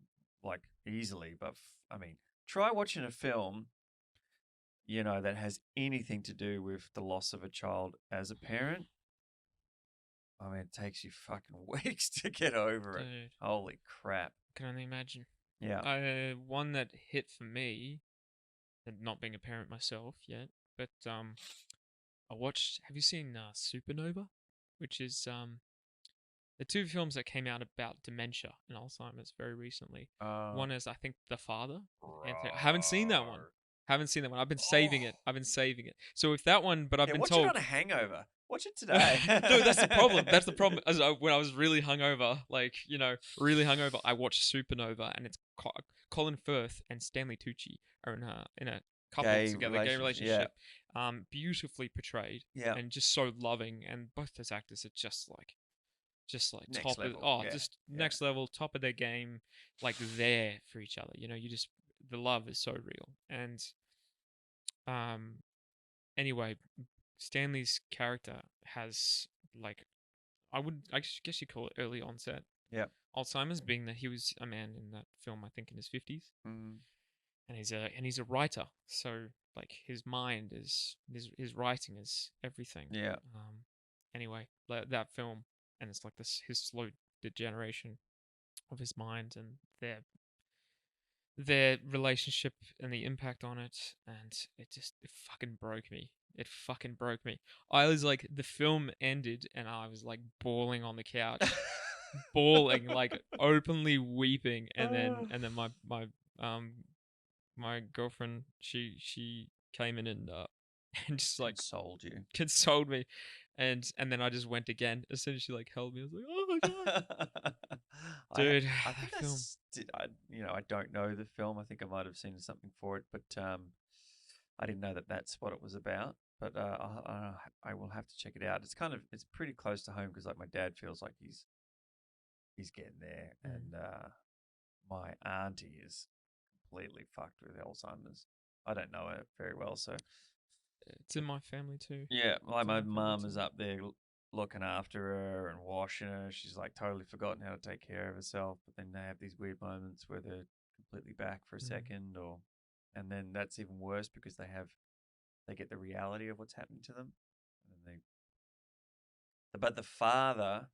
like easily. But I mean, try watching a film, you know, that has anything to do with the loss of a child as a parent. I mean, it takes you fucking weeks to get over it. Dude, Holy crap! can only imagine. Yeah. One that hit for me, and not being a parent myself yet, but I watched. Have you seen Supernova? Which is the two films that came out about dementia and Alzheimer's very recently. One is I think The Father. Anthony. I haven't seen that one. Haven't seen that one. I've been saving it. I've been saving it. So if that one, but I've been watch told. it on a hangover. Watch it today. No, that's the problem. That's the problem. When I was really hungover, like, you know, really hungover, I watched Supernova, and it's Colin Firth and Stanley Tucci are in a couple together, gay relationship. Yeah. Beautifully portrayed. Yeah. And just so loving. And both those actors are just like Next top level. of just next level, top of their game, like there for each other. You know, the love is so real. And anyway, Stanley's character has like I guess you call it early onset. Yeah. Alzheimer's, being that he was a man in that film, I think in his 50s. Mm. And he's a writer. So like his mind is his writing is everything. Yeah. Anyway, that film, and it's like his slow degeneration of his mind and their relationship and the impact on it, and it fucking broke me. It fucking broke me. I was like, the film ended and I was like bawling on the couch, bawling, like openly weeping, and then my girlfriend, she came in and just like consoled me, and then I just went again as soon as she like held me. I was like, oh my god. Dude, I think film. I don't know the film. I think I might have seen something for it, but I didn't know that that's what it was about. But I will have to check it out. It's pretty close to home because like my dad feels like he's getting there, and my auntie is completely fucked with Alzheimer's. I don't know it very well, so it's in my family too. Yeah, like my mum is up there looking after her and washing her. She's like totally forgotten how to take care of herself. But then they have these weird moments where they're completely back for a second, and then that's even worse because they get the reality of what's happening to them. And but the father,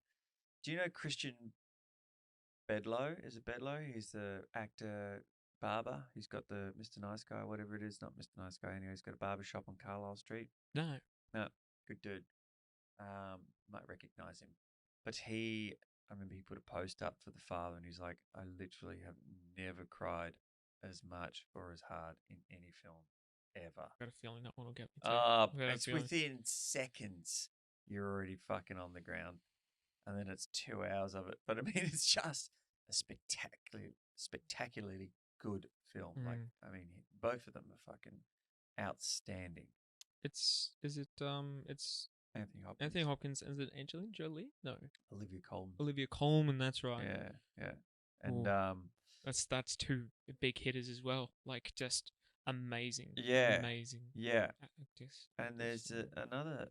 do you know Christian Bedlow? Is it Bedlow? He's the actor barber. He's got the Mr. Nice Guy, whatever it is. Not Mr. Nice Guy anyway. He's got a barber shop on Carlisle Street. No, good dude. Might recognize him. But I remember he put a post up for the father, and he's like, I literally have never cried as much or as hard in any film ever. I've got a feeling that one will get me too. It's within seconds you're already fucking on the ground, and then it's 2 hours of it. But I mean, it's just a spectacularly good film. Like, I mean, both of them are fucking outstanding. It's Anthony Anthony Hopkins. Is it Angelina Jolie? No, Olivia Colman. Olivia Colman. That's right. Yeah. And that's two big hitters as well. Like just amazing. Yeah. Amazing. Yeah. Actors. And there's another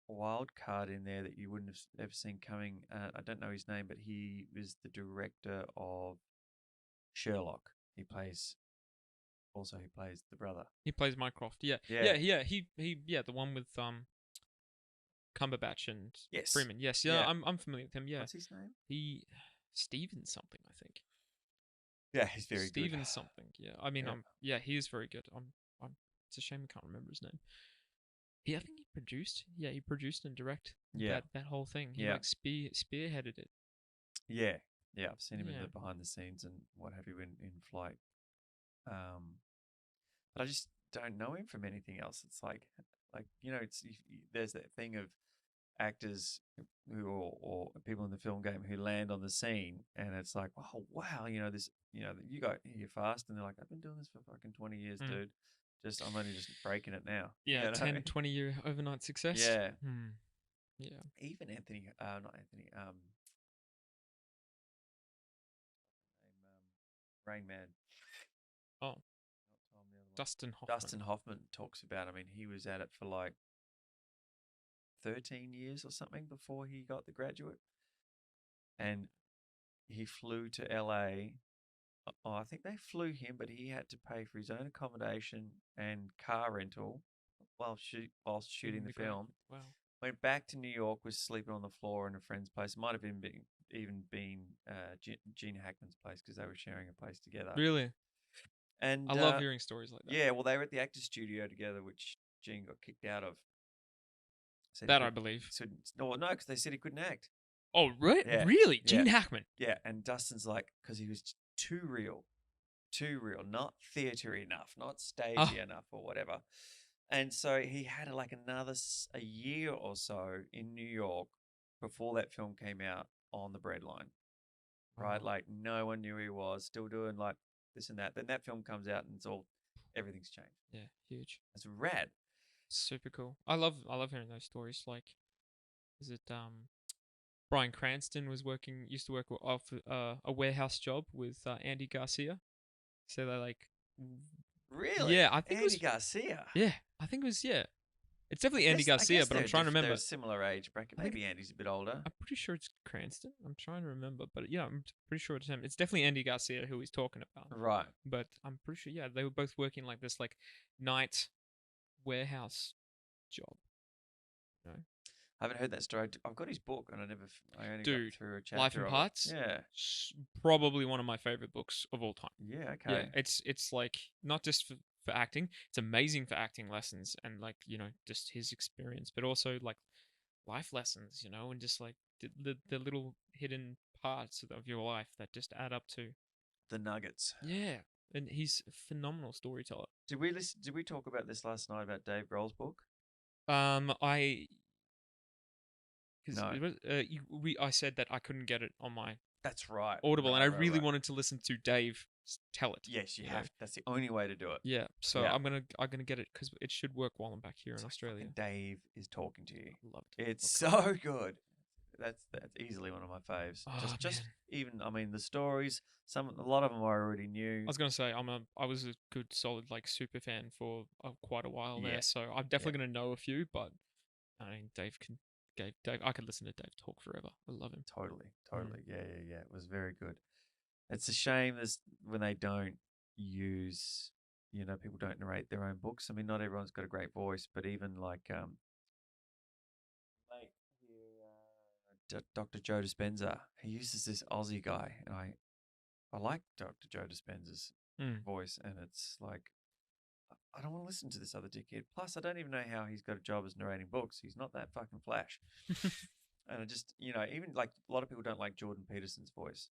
wild card in there that you wouldn't have ever seen coming. I don't know his name, but he was the director of Sherlock. He plays the brother. He plays Mycroft. Yeah. He the one with Cumberbatch and Freeman. Yes. Yeah. I'm familiar with him. Yeah. What's his name? Steven something, I think. Yeah, he's very Steven good. something. Yeah. I mean, he is very good. It's a shame I can't remember his name. I think he produced. Yeah, he produced and directed that whole thing. He like spearheaded it. Yeah. Yeah, I've seen him in the behind the scenes and what have you in flight. But I just don't know him from anything else. It's like there's that thing of actors who or people in the film game who land on the scene and it's like, oh wow, this, you got here fast, and they're like, I've been doing this for fucking 20 years, dude. I'm only just breaking it now. Yeah, 10, 20 year overnight success. Yeah. Yeah. Even Anthony, not Anthony, Rain Man. Oh. Dustin Hoffman talks about, I mean, he was at it for like 13 years or something before he got The Graduate. And he flew to LA. Oh, I think they flew him, but he had to pay for his own accommodation and car rental while shooting the film. Wow. Went back to New York, was sleeping on the floor in a friend's place. Might have even been Gene Hackman's place because they were sharing a place together. Really? And I love hearing stories like that. Yeah, well, they were at the Actors Studio together, which Gene got kicked out of. I believe. No, because they said he couldn't act. Oh, right? Yeah. Really? Gene Hackman? Yeah, and Dustin's like, because he was too real, not theatre enough, not stagey enough or whatever. And so he had like a year or so in New York before that film came out on the breadline, right? Like no one knew who he was, still doing like this and that. Then that film comes out and everything's changed. Yeah, huge. It's rad. Super cool. I love hearing those stories. Like, is it Bryan Cranston used to work off a warehouse job with Andy Garcia. So they like. Really? Yeah, I think Andy Garcia. Yeah, I think it was It's definitely Andy Garcia, but I'm trying to remember. They're a similar age bracket. Maybe Andy's a bit older. I'm pretty sure it's Cranston. I'm trying to remember, but yeah, I'm pretty sure it's him. It's definitely Andy Garcia who he's talking about. Right. But I'm pretty sure, they were both working like this, like night warehouse job. You know? I haven't heard that story. I've got his book, and I only got through a chapter. Life in Parts. Yeah, probably one of my favorite books of all time. Yeah, okay. Yeah, it's like not just for acting. It's amazing for acting lessons and like just his experience, but also like life lessons, and just like the little hidden parts of your life that just add up to the nuggets. Yeah, and he's a phenomenal storyteller. Did we talk about this last night about Dave Grohl's book? I said that I couldn't get it on my That's right Audible, and I really wanted to listen to Dave tell it. Yes, you have. That's the only way to do it. Yeah, so I'm gonna get it because it should work while I'm back here in Australia. Dave is talking to you. I loved it. It's so good. That's easily one of my faves. Oh, just even the stories. A lot of them I already knew. I was gonna say I was a good solid like super fan for quite a while there, so I'm definitely gonna know a few. But I mean, Dave, I could listen to Dave talk forever. I love him. Totally. Yeah. It was very good. It's a shame when they don't use, people don't narrate their own books. I mean, not everyone's got a great voice, but even like Dr. Joe Dispenza, he uses this Aussie guy, and I like Dr. Joe Dispenza's voice, and it's like, I don't want to listen to this other dickhead. Plus, I don't even know how he's got a job as narrating books. He's not that fucking flash. And I just, even like a lot of people don't like Jordan Peterson's voice.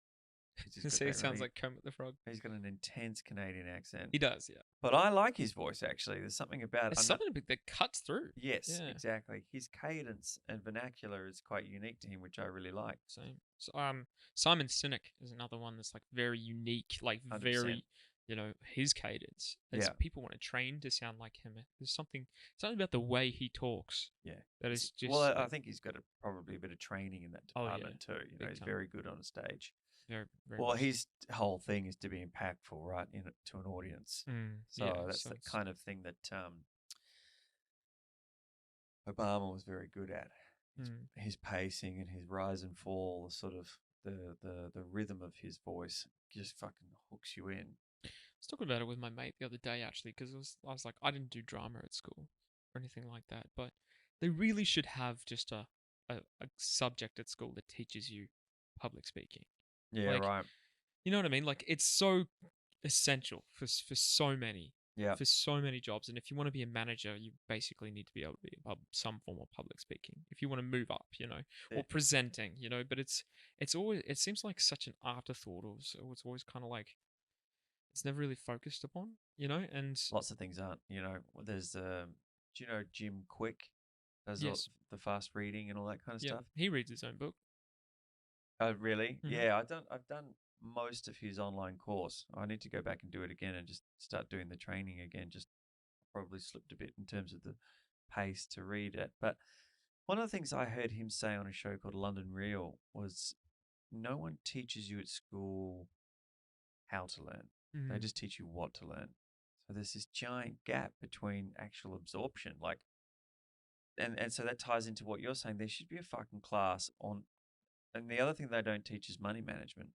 He's just got See, he that sounds really, like Kermit the Frog. he's got an intense Canadian accent. He does, yeah. But I like his voice, actually. There's something about There's something that cuts through. Yes, Yeah. exactly. His cadence and vernacular is quite unique to him, which I really like. Same. So, Simon Sinek is another one that's like very unique, like 100%. very, his cadence. As Yeah. people want to train to sound like him. There's something about the way he talks. Yeah. That is just. Well, I think he's got probably a bit of training in that department too. He's time. very good on a stage. Very, very well, much. his whole thing is to be impactful, right, to an audience. So that's the kind of thing that Obama was very good at. His pacing and his rise and fall, sort of the rhythm of his voice just fucking hooks you in. I was talking about it with my mate the other day, actually, because I was like, I didn't do drama at school or anything like that, but they really should have just a subject at school that teaches you public speaking. Yeah, like, right. You know what I mean? Like, it's so essential for so many. Yeah. For so many jobs. And if you want to be a manager, you basically need to be able to be some form of public speaking. If you want to move up, or presenting, but it seems like such an afterthought, or it's always kind of like, it's never really focused upon, and lots of things aren't, there's, do you know Jim Quick? Does yes. the fast reading and all that kind of stuff? He reads his own book. Oh, really? Mm-hmm. Yeah, I've done most of his online course. I need to go back and do it again and just start doing the training again. Just probably slipped a bit in terms of the pace to read it. But one of the things I heard him say on a show called London Real was, no one teaches you at school how to learn. They just teach you what to learn. So there's this giant gap between actual absorption. And so that ties into what you're saying. There should be a fucking class on, and the other thing they don't teach is money management.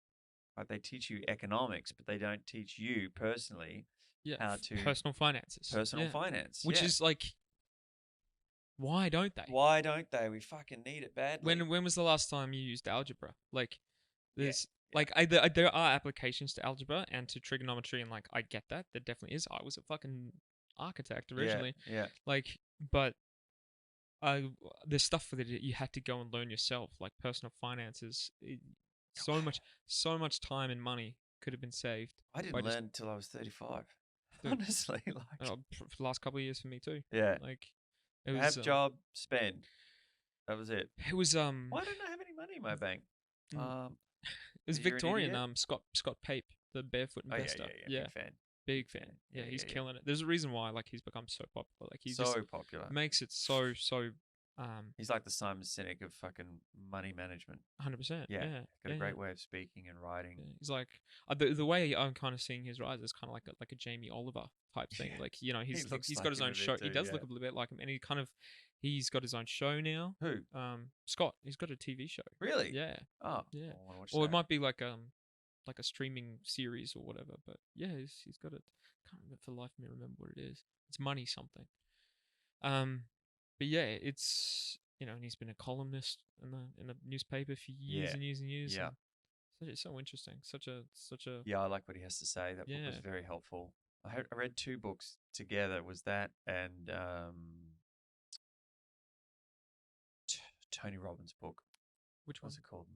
Right? They teach you economics, but they don't teach you personally how to personal finances. Personal finance, which is like, why don't they? Why don't they? We fucking need it badly. When was the last time you used algebra? Like, there's there are applications to algebra and to trigonometry, and like, I get that. There definitely is. I was a fucking architect originally. Yeah. Like, but there's stuff that you had to go and learn yourself, like personal finances. So much time and money could have been saved. I didn't learn until I was 35. Dude, honestly, for the last couple of years for me too. Yeah, like, it was have job, spend. That was it. It was Why don't I have any money in my bank? It was Victorian. Scott Pape, the barefoot investor. Yeah. Big fan. Yeah, he's killing it. There's a reason why he's become so popular. Like, he's so popular. Makes it so. He's like the Simon Sinek of fucking money management. 100%. Yeah. Got a great way of speaking and writing. Yeah. He's like, the way I'm kind of seeing his rise is kind of like a Jamie Oliver type thing. Like, he's got his own show. He does look a little bit like him, and he's got his own show now. Who? Scott. He's got a TV show. Really? Yeah. Oh. Yeah. Or it might be like a streaming series or whatever. But yeah, he's got it. Can't remember for the life of me remember what it is. It's Money something. But yeah, it's, and he's been a columnist in the newspaper for years and years and years. Yeah. And it's so interesting. Such a. Yeah, I like what he has to say. That book was very helpful. I read 2 books together. It was that and Tony Robbins' book. Which one? What's it called?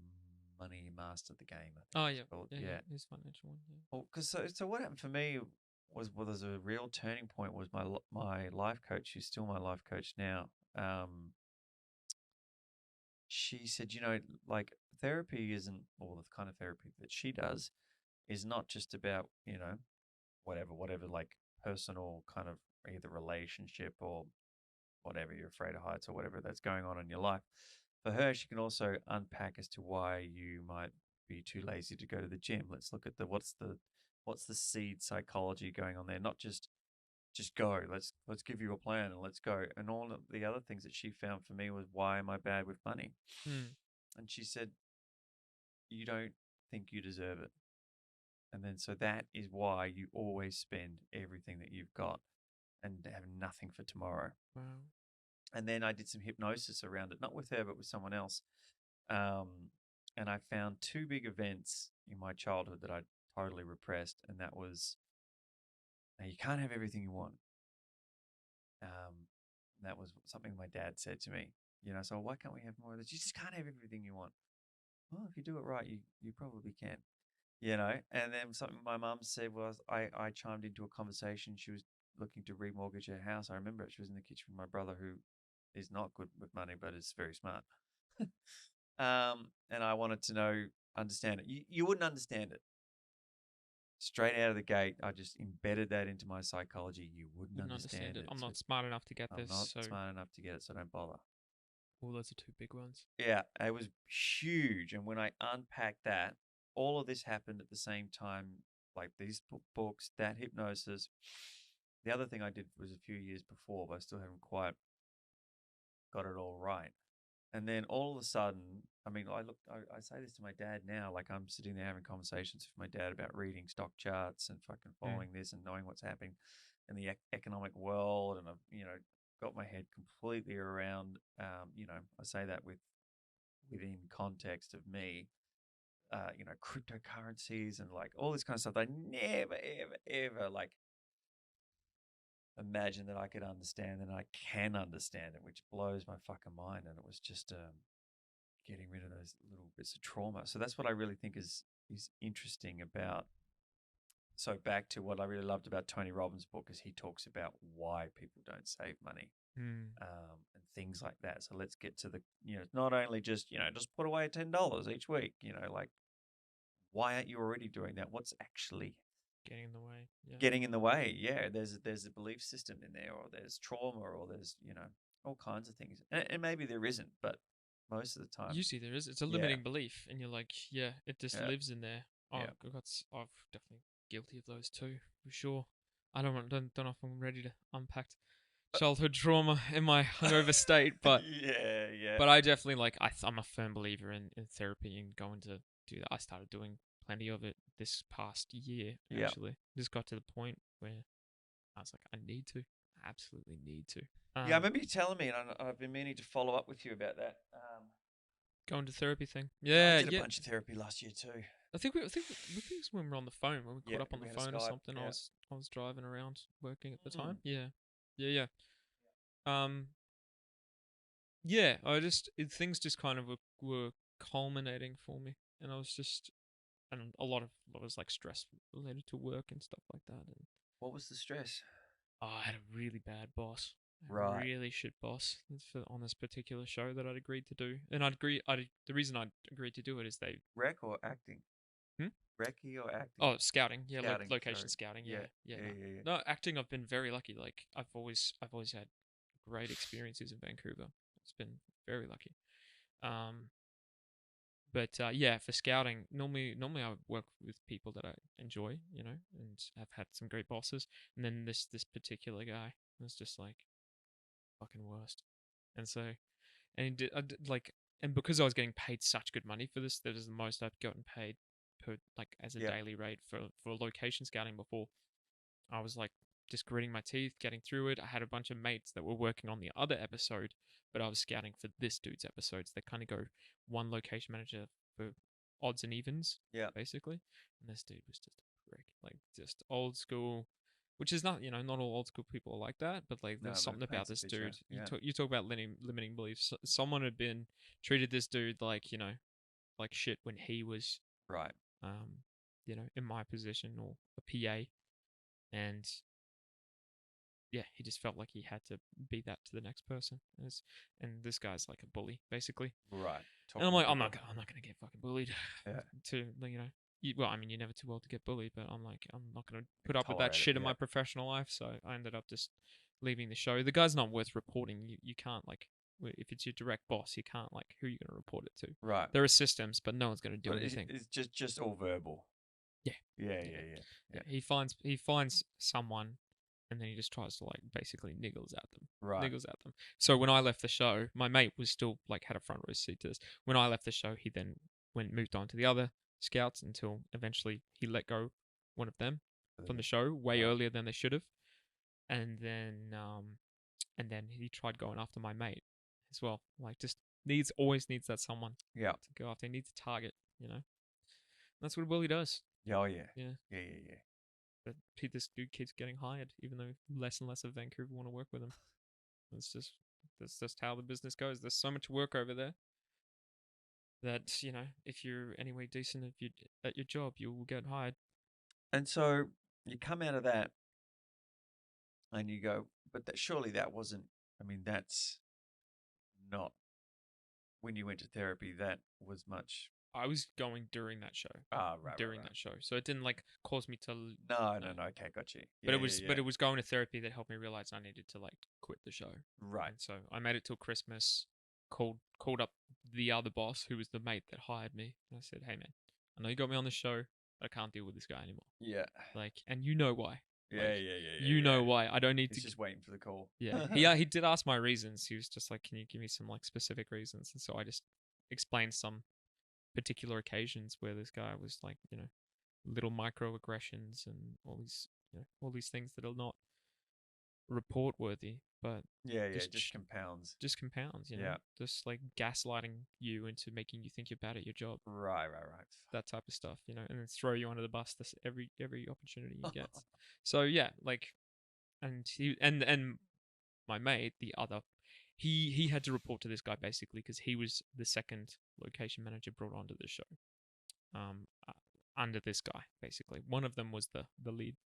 Money Mastered the Game. Oh yeah. Yeah. His financial one. Yeah. Well, because so what happened for me was, there's a real turning point. Was my life coach, who's still my life coach now. She said, like, therapy isn't, or the kind of therapy that she does is not just about, whatever, like personal kind of either relationship or whatever, you're afraid of heights or whatever that's going on in your life. For her, she can also unpack as to why you might be too lazy to go to the gym. Let's look at what's the seed psychology going on there. Not just go. Let's give you a plan and let's go. And all of the other things that she found for me was, why am I bad with money? And she said, you don't think you deserve it. And then so that is why you always spend everything that you've got and have nothing for tomorrow. Wow. And then I did some hypnosis around it, not with her, but with someone else. And I found 2 big events in my childhood that I totally repressed. And that was, now, you can't have everything you want. That was something my dad said to me. So why can't we have more of this? You just can't have everything you want. Well, if you do it right, you probably can. you know. And then something my mum said was, I chimed into a conversation. She was looking to remortgage her house. I remember it. She was in the kitchen with my brother, who is not good with money, but is very smart. And I wanted to understand it. You wouldn't understand it. Straight out of the gate, I just embedded that into my psychology. You wouldn't understand it. I'm not smart enough to get I'm this. not smart enough to get it, so don't bother. Well, those are two big ones. Yeah, it was huge. And when I unpacked that, all of this happened at the same time, like these books, that hypnosis. The other thing I did was a few years before, but I still haven't quite got it all right. And then all of a sudden, I mean, I say this to my dad now, like I'm sitting there having conversations with my dad about reading stock charts and fucking following this and knowing what's happening in the economic world. And I've, got my head completely around, I say that within context of me, cryptocurrencies and like all this kind of stuff. I never, ever, ever like imagine that I could understand, and I can understand it, which blows my fucking mind. And it was just getting rid of those little bits of trauma. So that's what I really think is interesting about. So back to what I really loved about Tony Robbins' book is he talks about why people don't save money and things like that. So let's get to the, not only just, just put away $10 each week, like why aren't you already doing that? What's actually getting in the way? Yeah. Getting in the way. Yeah. There's a belief system in there, or there's trauma, or there's, all kinds of things. And maybe there isn't, but most of the time. Usually there is. It's a limiting belief, and you're like, yeah, it just lives in there. I've definitely guilty of those too, for sure. I don't know if I'm ready to unpack childhood trauma in my hungover state, but yeah. But I definitely I'm a firm believer in therapy and going to do that. I started doing plenty of it this past year. Actually, just got to the point where I was like, I need to, I absolutely need to. I remember you telling me, and I've been meaning to follow up with you about that. Going to therapy thing. Yeah, I did a bunch of therapy last year too. I think it was when we were on the phone, when we caught up on the phone or something. Yeah. I was driving around working at the time. Yeah. Yeah, things just kind of were culminating for me, and I was just, and a lot of it was like stress related to work and stuff like that. And what was the stress? I had a really bad boss, right? Really shit boss on this particular show that I'd agreed to do, and the reason I'd agreed to do it is they rec or acting. Recce or acting? Oh, scouting. Yeah, scouting, location scouting. Yeah. No, acting. I've been very lucky. Like I've always had great experiences in Vancouver. It's been very lucky. But for scouting, normally I would work with people that I enjoy, and I've had some great bosses. And then this particular guy was just like fucking worst. And so, and and because I was getting paid such good money for this, that is the most I've gotten paid per as a daily rate for location scouting before. I was like just gritting my teeth, getting through it. I had a bunch of mates that were working on the other episode, but I was scouting for this dude's episodes. They kind of go one location manager for odds and evens, basically. And this dude was just a prick, like just old school, which is not, not all old school people are like that, but like there's something about this dude. You talk about limiting beliefs. Someone had been treated this dude like, like shit when he was right. In my position or a PA. And yeah, he just felt like he had to be that to the next person. And this guy's like a bully, basically. Right. And I'm like, I'm not gonna get fucking bullied. Well, I mean, you're never too old to get bullied, but I'm like, I'm not gonna put up with that shit in my professional life. So I ended up just leaving the show. The guy's not worth reporting. You can't if it's your direct boss, you can't who are you gonna report it to? Right. There are systems, but no one's gonna do anything. It's just all verbal. Yeah. He finds someone, and then he just tries to basically niggles at them. Right. Niggles at them. So when I left the show, my mate was still had a front row seat to this. When I left the show, he then moved on to the other scouts until eventually he let go one of them from the show way earlier than they should have. And then he tried going after my mate as well. Just always needs that someone to go after. He needs a target, That's what Willie does. Oh, yeah. Yeah. But this dude keeps getting hired, even though less and less of Vancouver want to work with him. That's just how the business goes. There's so much work over there that if you're anyway decent at your job, you will get hired. And so you come out of that and you go, but surely that wasn't, I mean, that's not, when you went to therapy, that was much. I was going during that show. Right. That show, so it didn't like cause me to. No. Okay, got you. But it was going to therapy that helped me realize I needed to like quit the show. Right. And so I made it till Christmas. Called up the other boss, who was the mate that hired me, and I said, "Hey man, I know you got me on the show, but I can't deal with this guy anymore." Yeah. Like, and you know why? Yeah. You know why? I don't need He's to. just waiting for the call. Yeah. He did ask my reasons. He was just like, "Can you give me some like specific reasons?" And so I just explained some particular occasions where this guy was like, little microaggressions and all these things that are not report worthy, but just compounds. Just compounds, Yeah. just like gaslighting you into making you think you're bad at your job. Right. That type of stuff, and then throw you under the bus every opportunity you get. So yeah, like, and he and my mate, the other, he had to report to this guy basically because he was the second location manager brought onto the show. Under this guy, basically. One of them was the lead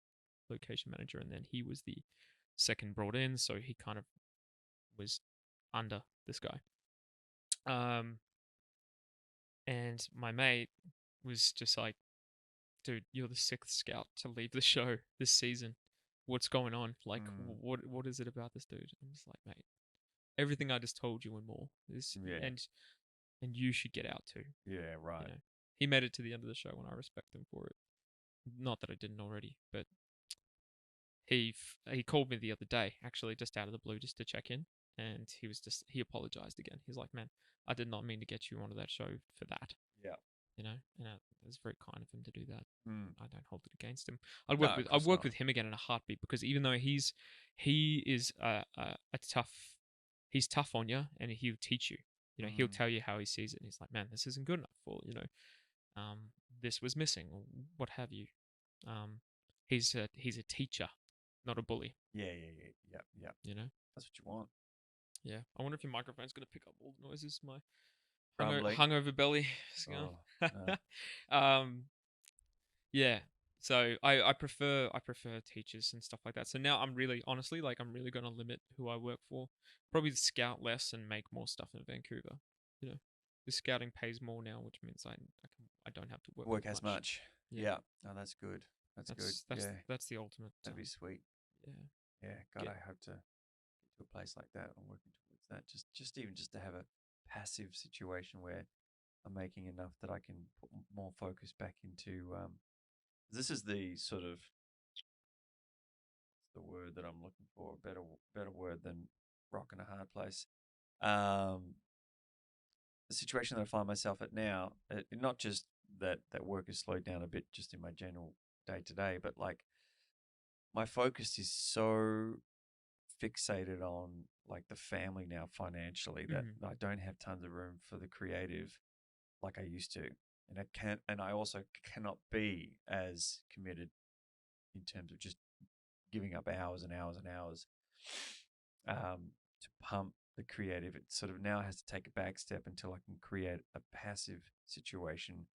location manager, and then he was the second brought in, so he kind of was under this guy. And my mate was just like, "Dude, you're the sixth scout to leave the show this season. What's going on? Like, what is it about this dude?" I'm just like, "Mate, everything I just told you and more. And you should get out too." Yeah, right. He made it to the end of the show, and I respect him for it. Not that I didn't already, but he called me the other day, actually, just out of the blue, just to check in, and he apologized again. He's like, "Man, I did not mean to get you onto that show for that." Yeah. And it was very kind of him to do that. I don't hold it against him. I'd work with him again in a heartbeat, because even though he is he's tough on you, and he'll teach you. He'll tell you how he sees it, and he's like, "Man, this isn't good enough," or this was missing, or what have you. He's a teacher, not a bully. Yeah. That's what you want. Yeah. I wonder if your microphone's gonna pick up all the noises my hungover belly is going. No. Yeah. So I prefer teachers and stuff like that. So now I'm really going to limit who I work for. Probably scout less and make more stuff in Vancouver. The scouting pays more now, which means I don't have to work as much. Yeah. No, that's good. That's good. That's the ultimate. That'd be sweet. Yeah. God, I hope to get to a place like that. I'm working towards that. Just to have a passive situation where I'm making enough that I can put more focus back into. This is the sort of, what's the word that I'm looking for? Better word than rock in a hard place. The situation that I find myself at now, not just that work has slowed down a bit, just in my general day to day, but like my focus is so fixated on like the family now financially that I don't have tons of room for the creative like I used to. And I also cannot be as committed in terms of just giving up hours and hours and hours to pump the creative. It sort of now has to take a back step until I can create a passive situation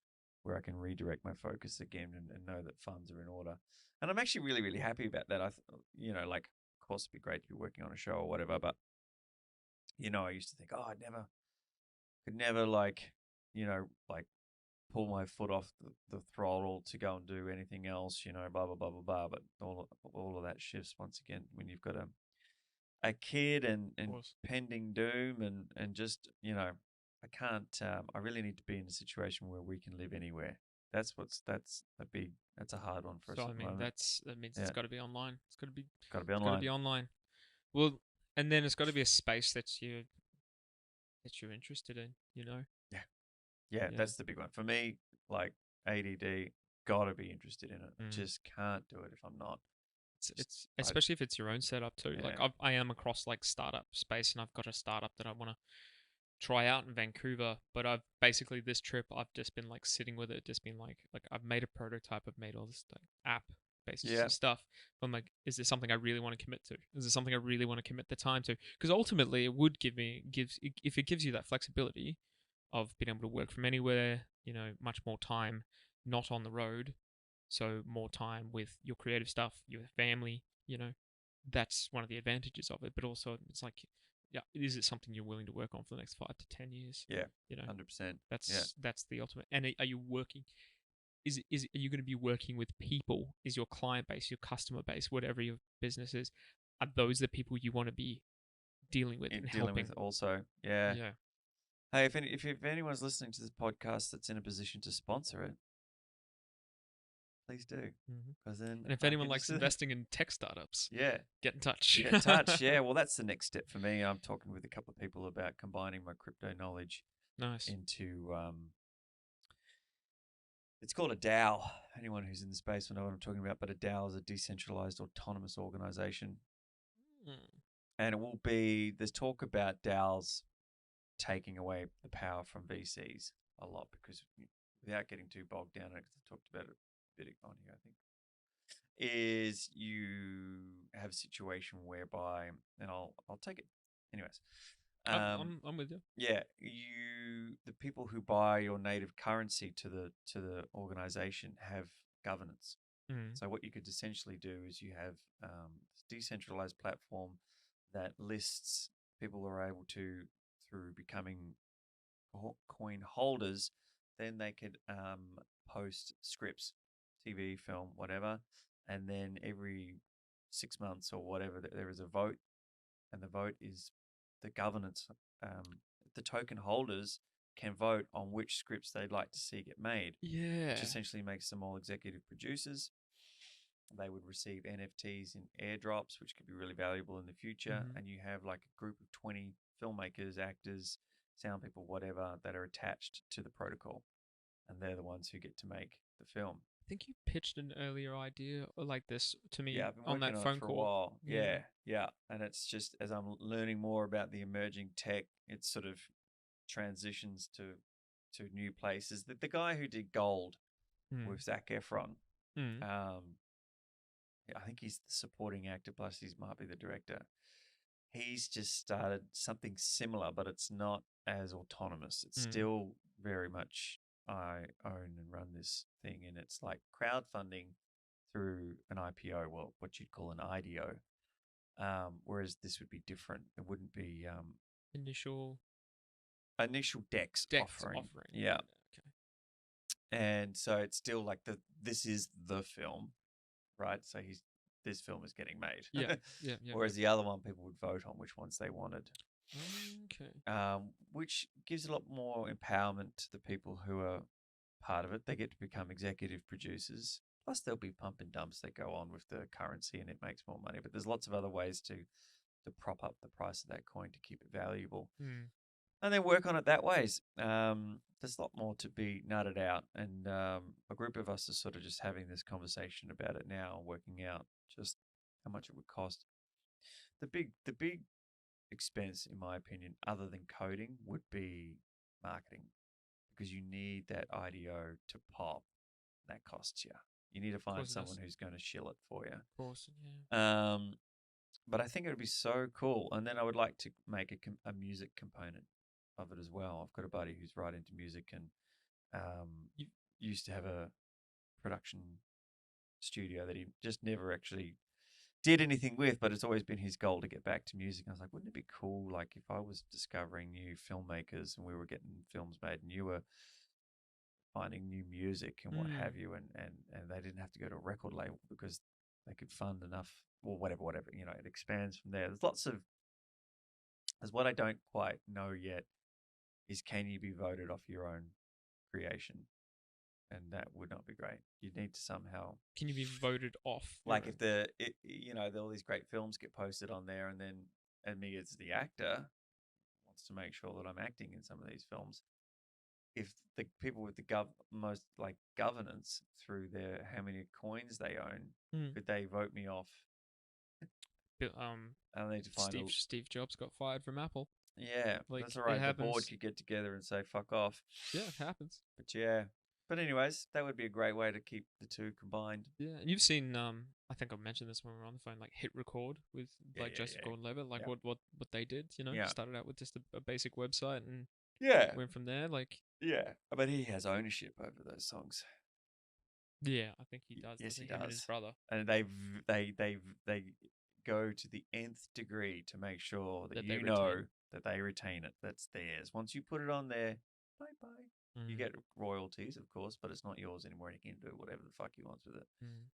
where I can redirect my focus again and know that funds are in order. And I'm actually really, really happy about that. Like, of course, it'd be great to be working on a show or whatever, but I used to think, I could never like pull my foot off the throttle to go and do anything else, blah, blah, blah, blah, blah. But all of that shifts once again when you've got a kid and pending doom and just, I can't, I really need to be in a situation where we can live anywhere. That's a hard one for us. So, I mean, that means it's got to be online. It's got to be online. Got to be online. Well, and then it's got to be a space that you're interested in, Yeah, that's the big one. For me, like ADD, got to be interested in it. Just can't do it if I'm not. It's especially if it's your own setup too. Yeah. Like I am across like startup space, and I've got a startup that I want to try out in Vancouver. But I've basically this trip I've just been like sitting with it, just been like I've made a prototype, I've made all this like app based stuff. But I'm like, is this something I really want to commit to? Is this something I really want to commit the time to? Because ultimately, it would if it gives you that flexibility of being able to work from anywhere, much more time not on the road, so more time with your creative stuff, your family, that's one of the advantages of it. But also, it's like, yeah, is it something you're willing to work on for the next 5 to 10 years? Yeah, 100%. That's the ultimate. And are you working? Are you going to be working with people? Is your client base, your customer base, whatever your business is, are those the people you want to be dealing with and dealing helping? with also? Yeah. Yeah. Hey, if anyone's listening to this podcast that's in a position to sponsor it, please do. Because then, and if anyone likes investing in tech startups, yeah, get in touch. Get in touch. Yeah, well, that's the next step for me. I'm talking with a couple of people about combining my crypto knowledge into it's called a Dawe. Anyone who's in the space will know what I'm talking about. But a Dawe is a decentralized autonomous organization, and it will be. There's talk about DAOs taking away the power from VCs a lot, because without getting too bogged down, because I talked about it a bit on here, I think, is you have a situation whereby, and I'll take it anyways. I'm with you. Yeah, the people who buy your native currency to the organization have governance. So what you could essentially do is you have this decentralized platform that lists people who are able to, through becoming coin holders, then they could post scripts, TV, film, whatever, and then every 6 months or whatever, there is a vote, and the vote is the governance. The token holders can vote on which scripts they'd like to see get made. Yeah. Which essentially makes them all executive producers. They would receive NFTs in airdrops, which could be really valuable in the future. And you have like a group of 20 filmmakers, actors, sound people, whatever, that are attached to the protocol. And they're the ones who get to make the film. I think you pitched an earlier idea like this to me I've been on that phone for call. A while. Yeah. And it's just, as I'm learning more about the emerging tech, it sort of transitions to new places. The guy who did Gold with Zac Efron, I think he's the supporting actor, plus he might be the director. He's just started something similar, but it's not as autonomous. It's still very much, I own and run this thing, and it's like crowdfunding through an IPO, well, what you'd call an IDO. Whereas this would be different. It wouldn't be initial DEX offering. Yeah. Okay. And so it's still like this is the film, right? So this film is getting made. Yeah. Whereas the other one, people would vote on which ones they wanted. Okay. Which gives a lot more empowerment to the people who are part of it. They get to become executive producers. Plus, there'll be pump and dumps that go on with the currency, and it makes more money. But there's lots of other ways to prop up the price of that coin to keep it valuable. And then work on it that ways. There's a lot more to be nutted out. And a group of us is sort of just having this conversation about it now, working out just how much it would cost. The big expense, in my opinion, other than coding, would be marketing, because you need that IDO to pop. That costs you. You need to find someone who's going to shill it for you. Of course, yeah. But I think it would be so cool. And then I would like to make a music component of it as well. I've got a buddy who's right into music, and used to have a production studio that he just never actually did anything with, but it's always been his goal to get back to music. And I was like, wouldn't it be cool, like, if I was discovering new filmmakers and we were getting films made and you were finding new music and what have you, and they didn't have to go to a record label because they could fund enough, or whatever, it expands from there. There's what I don't quite know yet is, can you be voted off your own creation? And that would not be great. You'd need to somehow. Can you be voted off? Like if all these great films get posted on there, and then me as the actor wants to make sure that I'm acting in some of these films. If the people with the most like governance through their how many coins they own, could they vote me off? I need to find Steve Jobs got fired from Apple. Yeah, that's all right. The board could get together and say fuck off. Yeah, it happens. But anyways, that would be a great way to keep the two combined. Yeah, and you've seen I think I mentioned this when we were on the phone, like Hit Record with Joseph Gordon-Levitt, what they did. Started out with just a basic website, and Yeah. went from there. Like, Yeah. But he has ownership over those songs. yeah, I think he does. Yes, I he think him and his does. brother. And they go to the nth degree to make sure that They you know retain. that they retain it. That's theirs. Once you put it on there, bye bye. You get royalties, of course, but it's not yours anymore. And he can do whatever the fuck he wants with it.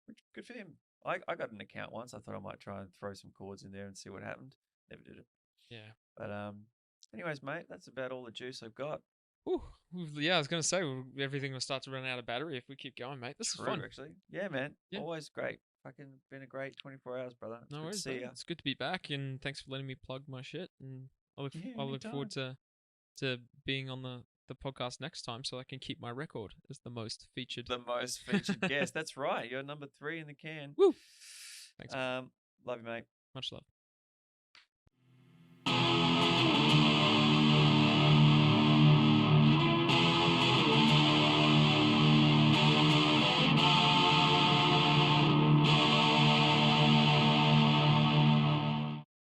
Which, good for him. I got an account once. I thought I might try and throw some chords in there and see what happened. Never did it. Yeah. But anyways, mate, that's about all the juice I've got. Ooh, yeah, I was gonna say everything will start to run out of battery if we keep going, mate. This is fun. Actually. Yeah, man. Yeah. Always great. Fucking been a great 24 hours, brother. It's No good worries, to see mate. you. It's good to be back, and thanks for letting me plug my shit. And I look forward to being on the podcast next time, so I can keep my record as the most featured. The most featured guest. That's right. You're number 3 in the can. Woo! Thanks. Love you, mate. Much love.